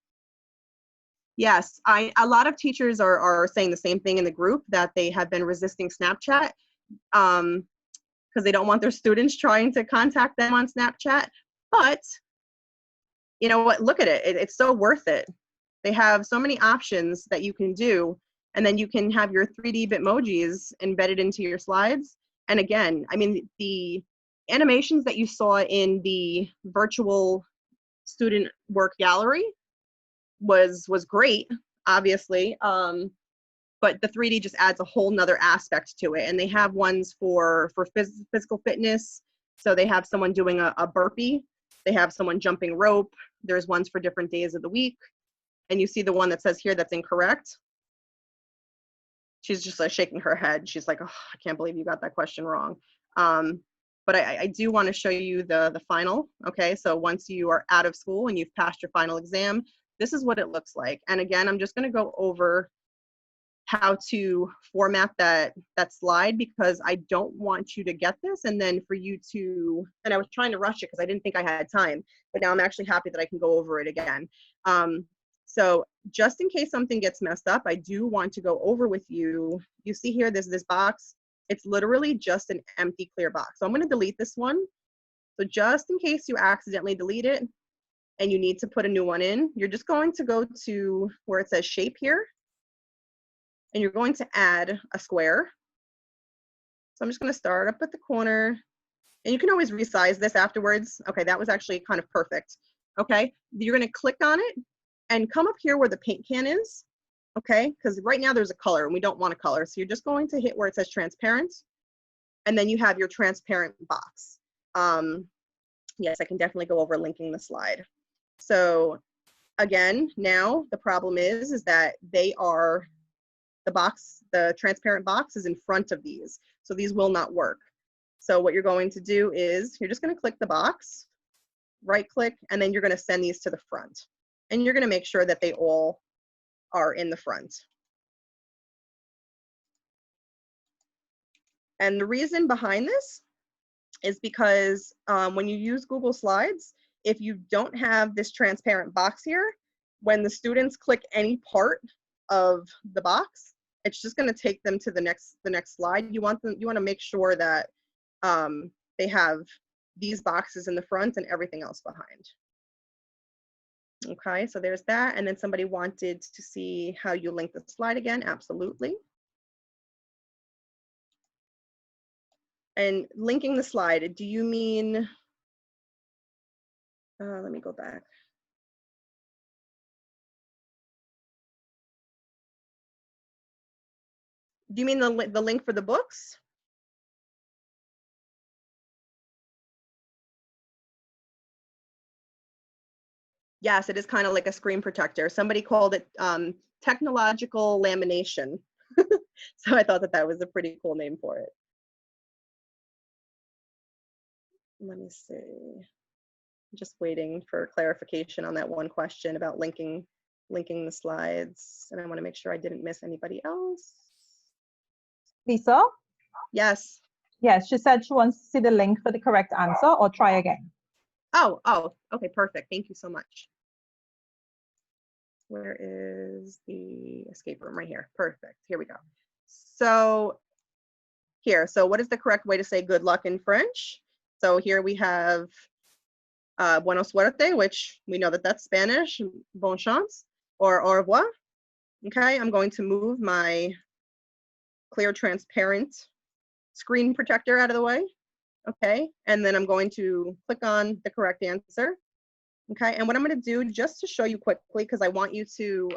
Yes, a lot of teachers are saying the same thing in the group, that they have been resisting Snapchat because they don't want their students trying to contact them on Snapchat. But you know what? Look at it. It's so worth it. They have so many options that you can do, and then you can have your 3D Bitmojis embedded into your slides. And again, I mean, the animations that you saw in the virtual student work gallery was great, obviously. But the 3D just adds a whole nother aspect to it. And they have ones for physical fitness. So they have someone doing a burpee. They have someone jumping rope. There's ones for different days of the week. And you see the one that says here that's incorrect. She's just like shaking her head. She's like, oh, I can't believe you got that question wrong. But I do want to show you the final. Okay, so once you are out of school and you've passed your final exam, this is what it looks like. And again, I'm just going to go over how to format that slide, because I don't want you to get this and then for you to, and I was trying to rush it because I didn't think I had time, but now I'm actually happy that I can go over it again. So just in case something gets messed up, I do want to go over with you. You see here, there's this box. It's literally just an empty clear box. So I'm going to delete this one. So just in case you accidentally delete it and you need to put a new one in, you're just going to go to where it says shape here, and you're going to add a square. So I'm just going to start up at the corner, and you can always resize this afterwards. Okay, that was actually kind of perfect. Okay, you're going to click on it and come up here where the paint can is. Okay, because right now there's a color and we don't want a color. So you're just going to hit where it says transparent, and then you have your transparent box. Yes, I can definitely go over linking the slide. So again, now the problem is that they are, the transparent box is in front of these. So these will not work. So what you're going to do is you're just going to click the box, right click, and then you're going to send these to the front. And you're going to make sure that they all are in the front. And the reason behind this is because when you use Google Slides, if you don't have this transparent box here, when the students click any part of the box, it's just going to take them to the next slide. You want to make sure that they have these boxes in the front and everything else behind. Okay, so there's that. And then somebody wanted to see how you link the slide again. Absolutely. And linking the slide, do you mean, let me go back. Do you mean the link for the books? Yes, it is kind of like a screen protector. Somebody called it technological lamination. So I thought that was a pretty cool name for it. Let me see. I'm just waiting for clarification on that one question about linking the slides. And I want to make sure I didn't miss anybody else. Lisa? Yes. Yes, she said she wants to see the link for the correct answer, or try again. Oh, okay, perfect. Thank you so much. Where is the escape room? Right here. Perfect. Here we go. So here, so what is the correct way to say good luck in French? So here we have buena suerte, which we know that that's Spanish, bon chance, or au revoir. Okay, I'm going to move my clear transparent screen protector out of the way. Okay, and then I'm going to click on the correct answer. Okay, and what I'm going to do, just to show you quickly, because I want you to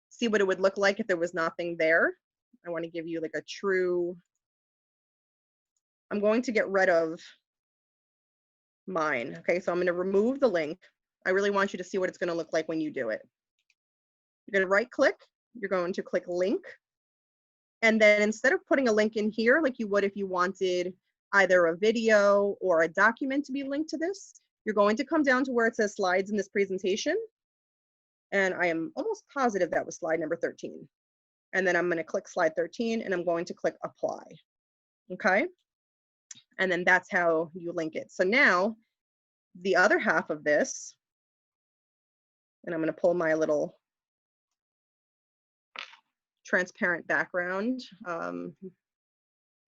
see what it would look like if there was nothing there. I want to give you like a true, I'm going to get rid of mine. Okay, so I'm going to remove the link. I really want you to see what it's going to look like when you do it. You're going to right click, you're going to click link. And then instead of putting a link in here like you would if you wanted either a video or a document to be linked to this, you're going to come down to where it says slides in this presentation. And I am almost positive that was slide number 13. And then I'm going to click slide 13 and I'm going to click apply. Okay. And then that's how you link it. So now the other half of this And I'm going to pull my little transparent background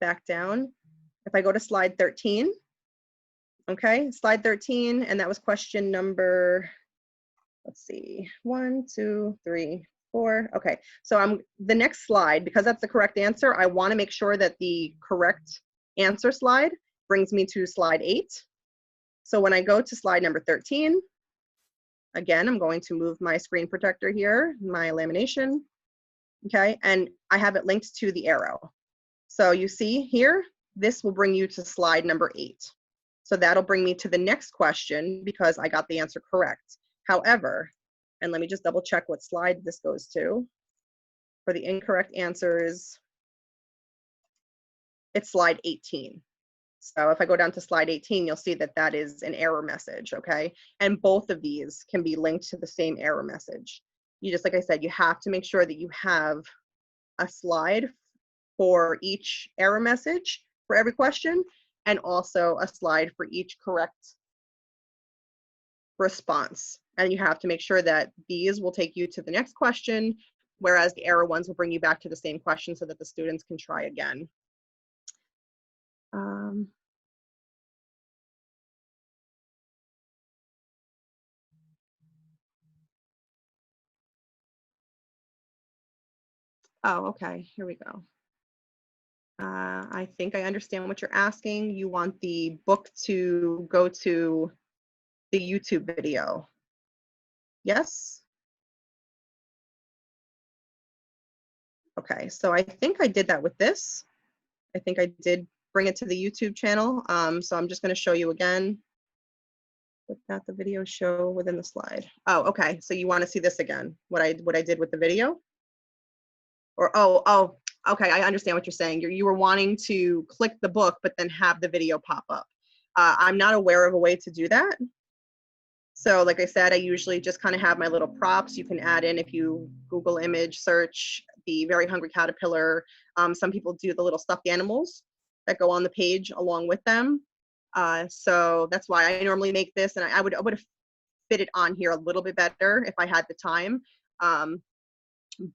back down. If I go to slide 13, okay, slide 13, and that was question number, let's see, 1, 2, 3, 4. Okay, so the next slide, because that's the correct answer, I want to make sure that the correct answer slide brings me to slide 8. So when I go to slide number 13, again, I'm going to move my screen protector here, my lamination, okay, and I have it linked to the arrow. So you see here, this will bring you to slide number 8. So that'll bring me to the next question because I got the answer correct. However, and let me just double check what slide this goes to. For the incorrect answers, it's slide 18. So if I go down to slide 18, you'll see that that is an error message, okay? And both of these can be linked to the same error message. You just, like I said, you have to make sure that you have a slide for each error message for every question, and also a slide for each correct response. And you have to make sure that these will take you to the next question, whereas the error ones will bring you back to the same question so that the students can try again. Oh, okay, here we go. I think I understand what you're asking. You want the book to go to the YouTube video. Yes? Okay, so I think I did that with this. I think I did bring it to the YouTube channel. So I'm just going to show you again. But not the video show within the slide. Oh, okay. So you want to see this again? What I did with the video? Or okay. I understand what you're saying. You were wanting to click the book, but then have the video pop up. I'm not aware of a way to do that. So like I said, I usually just kind of have my little props. You can add in, if you Google image search, the Very Hungry Caterpillar. Some people do the little stuffed animals that go on the page along with them. So that's why I normally make this, and I would have fit it on here a little bit better if I had the time.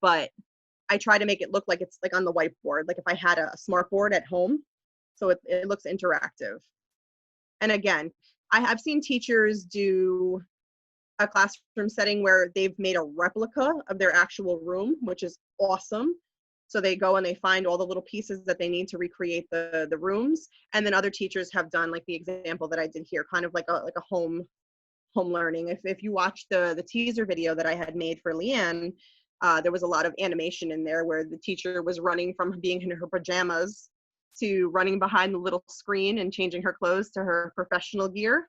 But I try to make it look like it's like on the whiteboard, like if I had a smart board at home, so it looks interactive. And again, I have seen teachers do a classroom setting where they've made a replica of their actual room, which is awesome. So they go and they find all the little pieces that they need to recreate the rooms. And then other teachers have done like the example that I did here, kind of like a home learning. If you watch the teaser video that I had made for Leanne, there was a lot of animation in there where the teacher was running from being in her pajamas to running behind the little screen and changing her clothes to her professional gear.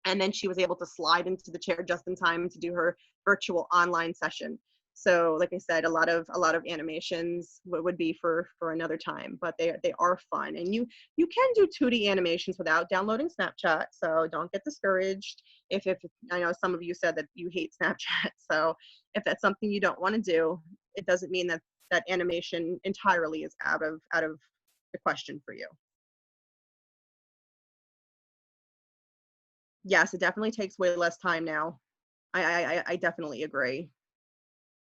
And then she was able to slide into the chair just in time to do her virtual online session. So like I said, a lot of animations would be for another time, but they are fun. And you can do 2D animations without downloading Snapchat, so don't get discouraged. If I know some of you said that you hate Snapchat, so if that's something you don't want to do, it doesn't mean that that animation entirely is out of the question for you. Yes, it definitely takes way less time now. I definitely agree.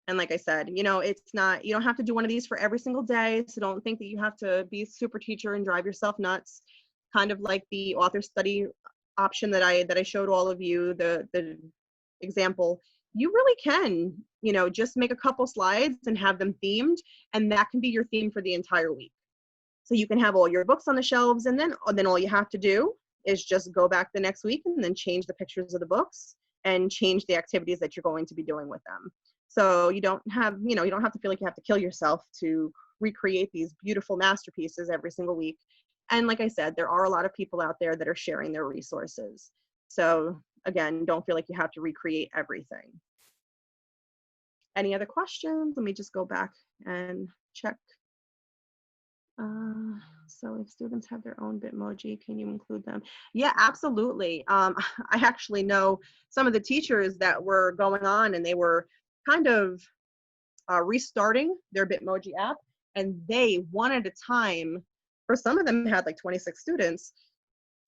And like I said, you know, it's not, you don't have to do one of these for every single day. So don't think that you have to be a super teacher and drive yourself nuts. Kind of like the author study option that I showed all of you, the example. You really can, you know, just make a couple slides and have them themed, and that can be your theme for the entire week. So you can have all your books on the shelves, and then all you have to do is just go back the next week and then change the pictures of the books and change the activities that you're going to be doing with them. So you don't have, you know, you don't have to feel like you have to kill yourself to recreate these beautiful masterpieces every single week. And like I said, there are a lot of people out there that are sharing their resources. So again, don't feel like you have to recreate everything. Any other questions? Let me just go back and check. So if students have their own Bitmoji, can you include them? Yeah, absolutely. I actually know some of the teachers that were going on and they were kind of restarting their Bitmoji app, and they one at a time, for some of them had like 26 students,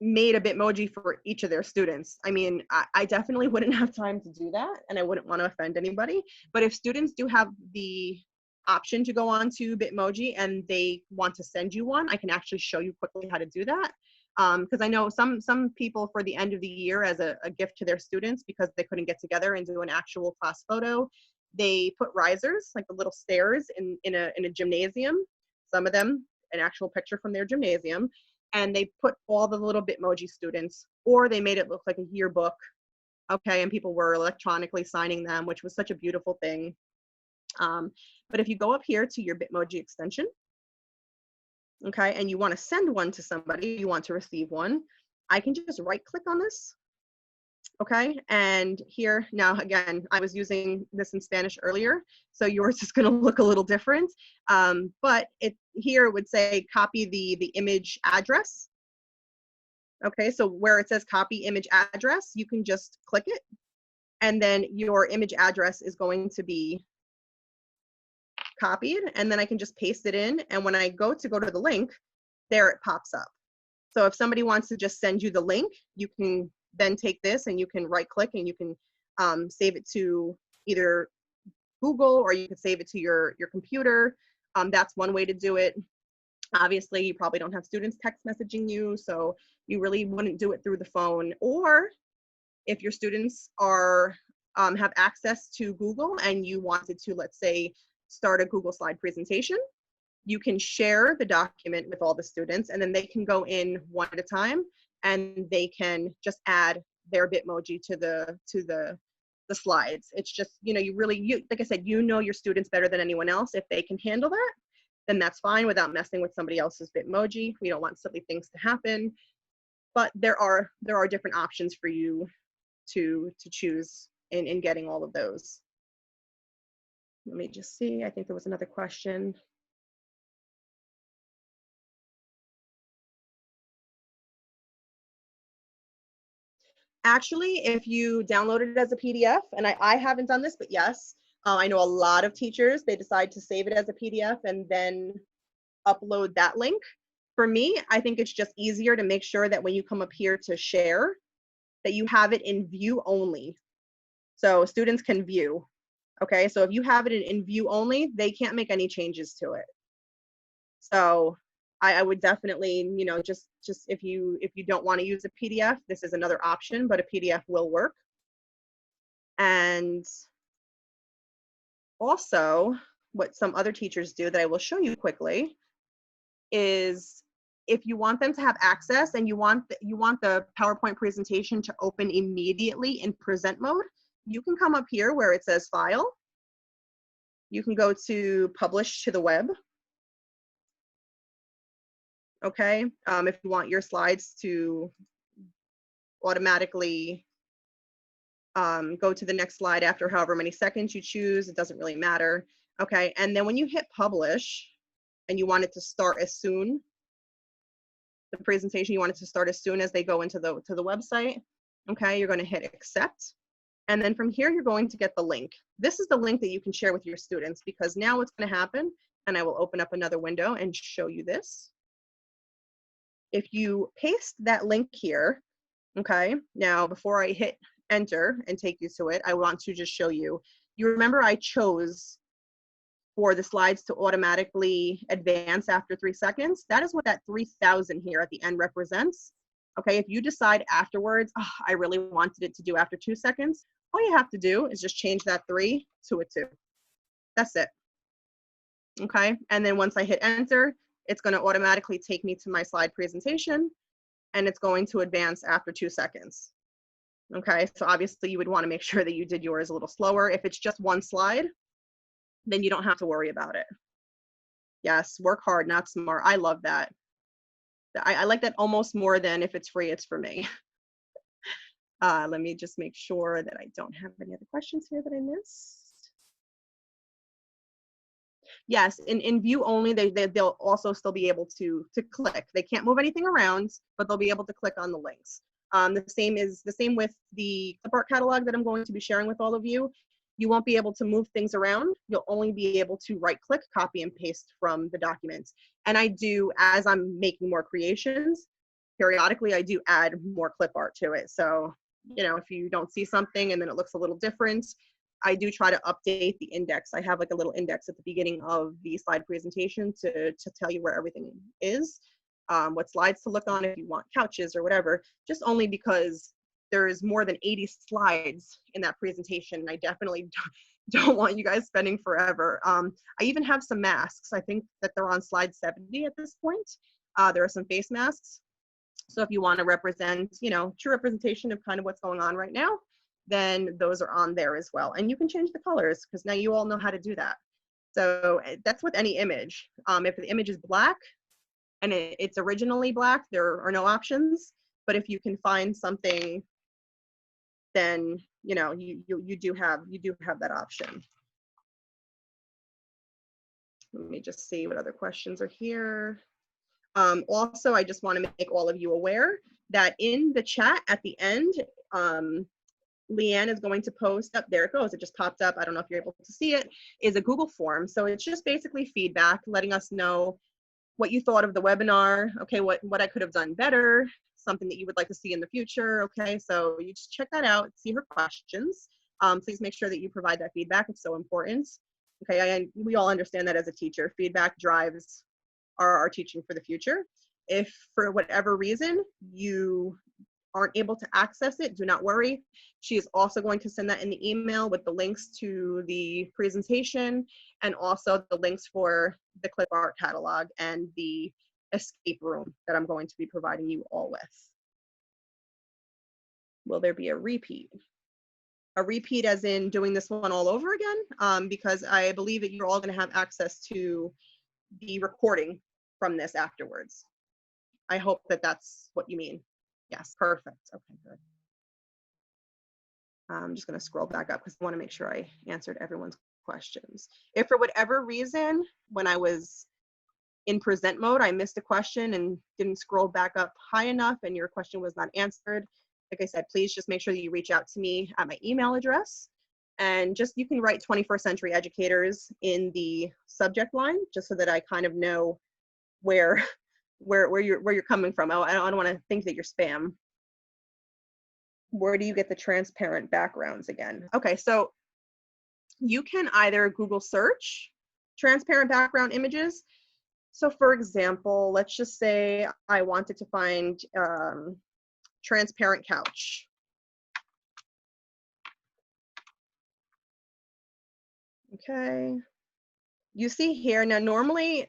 made a Bitmoji for each of their students. I mean, I definitely wouldn't have time to do that, and I wouldn't want to offend anybody. But if students do have the option to go on to Bitmoji and they want to send you one, I can actually show you quickly how to do that. Because I know some people, for the end of the year, as a gift to their students, because they couldn't get together and do an actual class photo, they put risers, like the little stairs in a gymnasium. Some of them an actual picture from their gymnasium, and they put all the little Bitmoji students, or they made it look like a yearbook, okay, and people were electronically signing them, which was such a beautiful thing. But if you go up here to your Bitmoji extension, okay, and you want to send one to somebody, you want to receive one, I can just right click on this, okay, and here, now again, I was using this in Spanish earlier, so yours is going to look a little different, but here it would say copy the image address. Okay, so where it says copy image address, you can just click it, and then your image address is going to be copied, and then I can just paste it in, and when I go to the link, there it pops up. So if somebody wants to just send you the link, you can then take this and you can right click and you can save it to either Google, or you can save it to your computer. That's one way to do it. Obviously, you probably don't have students text messaging you, so you really wouldn't do it through the phone. Or if your students are have access to Google and you wanted to, let's say, start a Google slide presentation, you can share the document with all the students, and then they can go in one at a time, and they can just add their Bitmoji to the slides. It's just, you know, like I said, you know your students better than anyone else. If they can handle that, then that's fine without messing with somebody else's Bitmoji. We don't want silly things to happen. But there are different options for you to choose in getting all of those. Let me just see. I think there was another question. Actually, if you download it as a PDF, and I haven't done this, but yes, I know a lot of teachers, they decide to save it as a PDF and then upload that link. For me, I think it's just easier to make sure that when you come up here to share, that you have it in view only. So students can view, okay? So if you have it in view only, they can't make any changes to it. So I would definitely, you know, just if you don't want to use a PDF, this is another option, but a PDF will work. And also, what some other teachers do that I will show you quickly is, if you want them to have access and you want the PowerPoint presentation to open immediately in present mode, you can come up here where it says File. You can go to Publish to the Web. Okay, if you want your slides to automatically go to the next slide after however many seconds you choose, it doesn't really matter. Okay, and then when you hit publish and you want it to start as soon, the presentation, you want it to start as soon as they go into the website, okay, you're going to hit accept. And then from here, you're going to get the link. This is the link that you can share with your students, because now what's going to happen, and I will open up another window and show you this. If you paste that link here, okay, now before I hit enter and take you to it, I want to just show you. You remember I chose for the slides to automatically advance after 3 seconds? That is what that 3,000 here at the end represents. Okay, if you decide afterwards, oh, I really wanted it to do after 2 seconds, all you have to do is just change that 3 to a 2. That's it. Okay, and then once I hit enter, it's going to automatically take me to my slide presentation, and it's going to advance after 2 seconds. Okay, so obviously you would want to make sure that you did yours a little slower. If it's just one slide, then you don't have to worry about it. Yes, work hard, not smart. I love that. I like that almost more than if it's free, it's for me. Let me just make sure that I don't have any other questions here that I missed. Yes, in view only, they'll also still be able to click. They can't move anything around, but they'll be able to click on the links. The same with the clipart catalog that I'm going to be sharing with all of you. You won't be able to move things around. You'll only be able to right click, copy and paste from the documents. And I do, as I'm making more creations, periodically I do add more clip art to it. So, you know, if you don't see something and then it looks a little different, I do try to update the index. I have like a little index at the beginning of the slide presentation to tell you where everything is, what slides to look on if you want couches or whatever, just only because there's more than 80 slides in that presentation, and I definitely don't want you guys spending forever. I even have some masks. I think that they're on slide 70 at this point. There are some face masks. So if you want to represent, you know, true representation of kind of what's going on right now, then those are on there as well. And you can change the colors because now you all know how to do that. So that's with any image. If the image is black and it's originally black, there are no options. But if you can find something, then you know you do have that option. Let me just see what other questions are here. Also, I just want to make all of you aware that in the chat at the end, Leanne is going to post up, there it goes, it just popped up, I don't know if you're able to see it, is a Google form. So it's just basically feedback, letting us know what you thought of the webinar, okay, what I could have done better, something that you would like to see in the future, okay? So you just check that out, see her questions. Please make sure that you provide that feedback, it's so important. Okay, we all understand that as a teacher, feedback drives our teaching for the future. If for whatever reason you aren't able to access it, do not worry. She is also going to send that in the email with the links to the presentation and also the links for the clip art catalog and the escape room that I'm going to be providing you all with. Will there be a repeat? A repeat as in doing this one all over again? Because I believe that you're all going to have access to the recording from this afterwards. I hope that that's what you mean. Yes, perfect. Okay, good. I'm just going to scroll back up because I want to make sure I answered everyone's questions. If for whatever reason, when I was in present mode, I missed a question and didn't scroll back up high enough and your question was not answered, like I said, please just make sure that you reach out to me at my email address. And just, you can write 21st century educators in the subject line, just so that I kind of know where you're coming from. I don't want to think that you're spam. Where do you get the transparent backgrounds again? Okay, so you can either Google search transparent background images. So for example, let's just say I wanted to find transparent couch. Okay, you see here, now normally,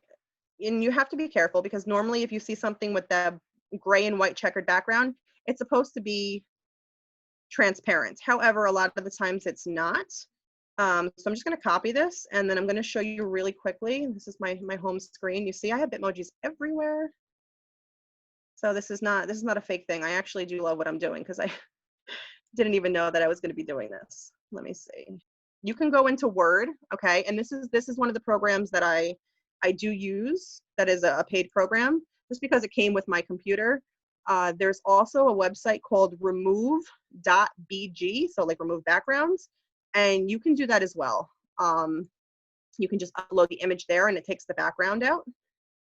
and you have to be careful because normally if you see something with the gray and white checkered background, it's supposed to be transparent. However, a lot of the times it's not. So I'm just going to copy this and then I'm going to show you really quickly. This is my home screen. You see I have Bitmojis everywhere. So this is not a fake thing. I actually do love what I'm doing because I didn't even know that I was going to be doing this. Let me see. You can go into Word, okay? And this is one of the programs that I do use that is a paid program just because it came with my computer. There's also a website called remove.bg, so like remove backgrounds, and you can do that as well. You can just upload the image there and it takes the background out.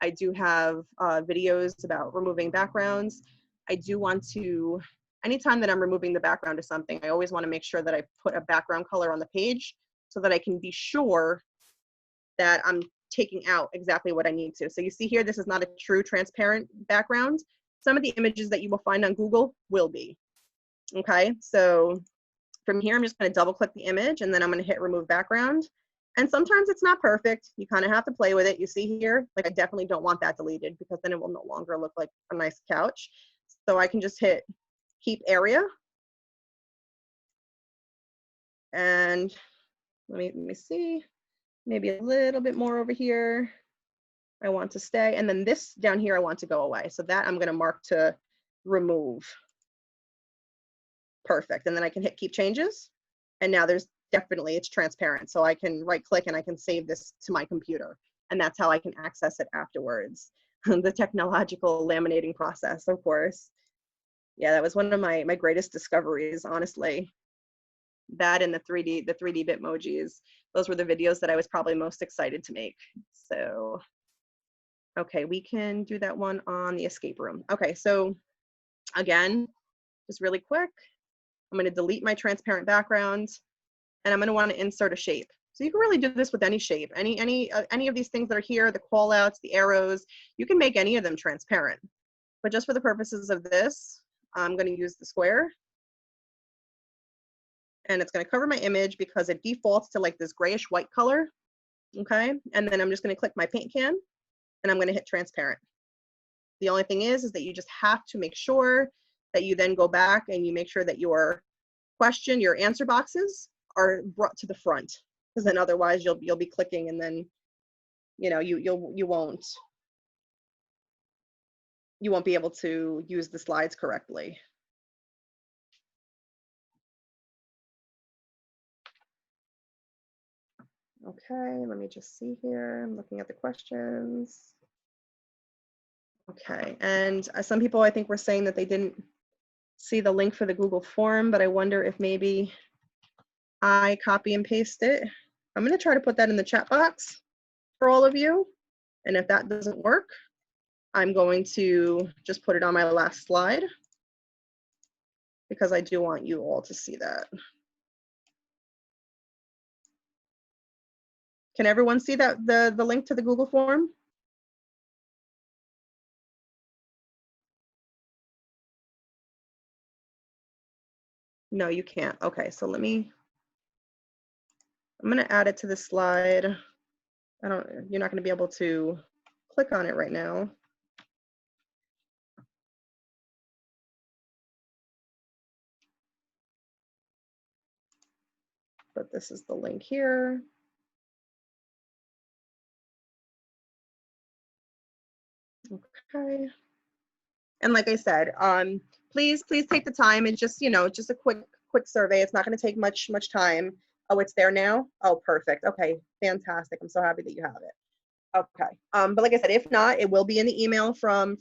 I do have videos about removing backgrounds. I do want to, anytime that I'm removing the background of something, I always want to make sure that I put a background color on the page so that I can be sure that I'm taking out exactly what I need to. So you see here, this is not a true transparent background. Some of the images that you will find on Google will be. Okay, so from here, I'm just going to double click the image and then I'm going to hit remove background. And sometimes it's not perfect. You kind of have to play with it. You see here, like I definitely don't want that deleted because then it will no longer look like a nice couch. So I can just hit keep area. And let me see, maybe a little bit more over here. I want to stay. And then this down here, I want to go away. So that I'm going to mark to remove. Perfect. And then I can hit keep changes. And now there's definitely, it's transparent. So I can right click and I can save this to my computer. And that's how I can access it afterwards. The technological laminating process, of course. Yeah, that was one of my greatest discoveries, honestly. That and the 3D Bitmojis. Those were the videos that I was probably most excited to make. So Okay, we can do that one on the escape room. Okay, so again, just really quick, I'm going to delete my transparent background, and I'm going to want to insert a shape. So you can really do this with any shape, any of these things that are here, the call outs, the arrows, you can make any of them transparent. But just for the purposes of this, I'm going to use the square, and it's going to cover my image because it defaults to like this grayish white color. Okay, and then I'm just going to click my paint can, and I'm going to hit transparent. The only thing is that you just have to make sure that you then go back and you make sure that your question, your answer boxes are brought to the front, because then otherwise you'll be clicking and then you won't be able to use the slides correctly. Okay, let me just see here. I'm looking at the questions. Okay, and some people I think were saying that they didn't see the link for the Google form, but I wonder if maybe I copy and paste it. I'm going to try to put that in the chat box for all of you. And if that doesn't work, I'm going to just put it on my last slide because I do want you all to see that. Can everyone see that the link to the Google form? No, you can't. Okay, so I'm going to add it to the slide. You're not going to be able to click on it right now. But this is the link here. Okay. And like I said, please take the time and just a quick survey. It's not going to take much time. Oh, it's there now. Oh, perfect. Okay, fantastic. I'm so happy that you have it. Okay. But like I said, if not, it will be in the email from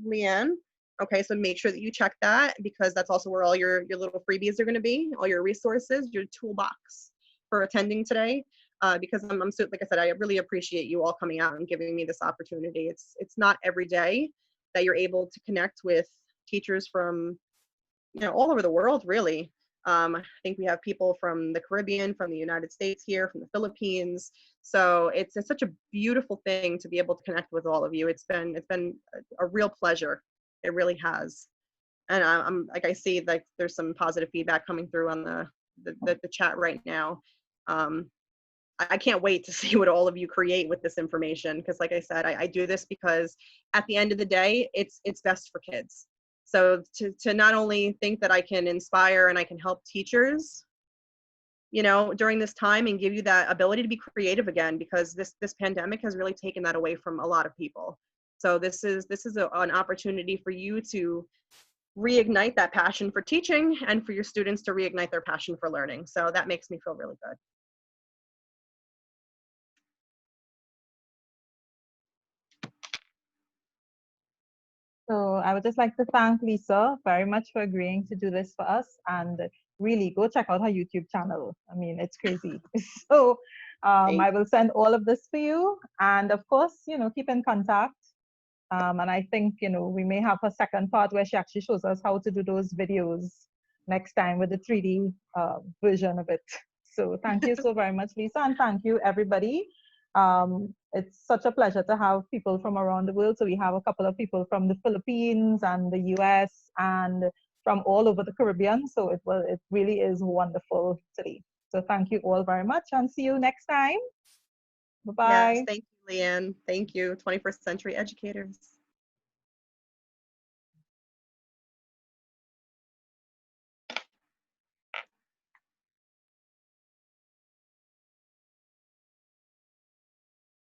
Leanne. Okay, so make sure that you check that, because that's also where all your little freebies are going to be, all your resources, your toolbox for attending today. Because I'm so, like I said, I really appreciate you all coming out and giving me this opportunity. It's not every day that you're able to connect with teachers from all over the world, really. I think we have people from the Caribbean, from the United States here, from the Philippines. So it's such a beautiful thing to be able to connect with all of you. It's been a real pleasure. It really has. And I'm like, I see like there's some positive feedback coming through on the chat right now. I can't wait to see what all of you create with this information, because like I said, I do this because at the end of the day, it's best for kids. So to not only think that I can inspire and I can help teachers, during this time, and give you that ability to be creative again, because this pandemic has really taken that away from a lot of people. So this is an opportunity for you to reignite that passion for teaching, and for your students to reignite their passion for learning. So that makes me feel really good. So I would just like to thank Lisa very much for agreeing to do this for us, and really go check out her YouTube channel. I mean, it's crazy. So I will send all of this for you, and of course, keep in contact. And I think, we may have a second part where she actually shows us how to do those videos next time with the 3D version of it. So thank you so very much, Lisa, and thank you, everybody. It's such a pleasure to have people from around the world. So we have a couple of people from the Philippines and the US and from all over the Caribbean. So it really is wonderful today. So thank you all very much, and see you next time. Bye-bye. Yes, thank you, Leanne. Thank you, 21st Century Educators.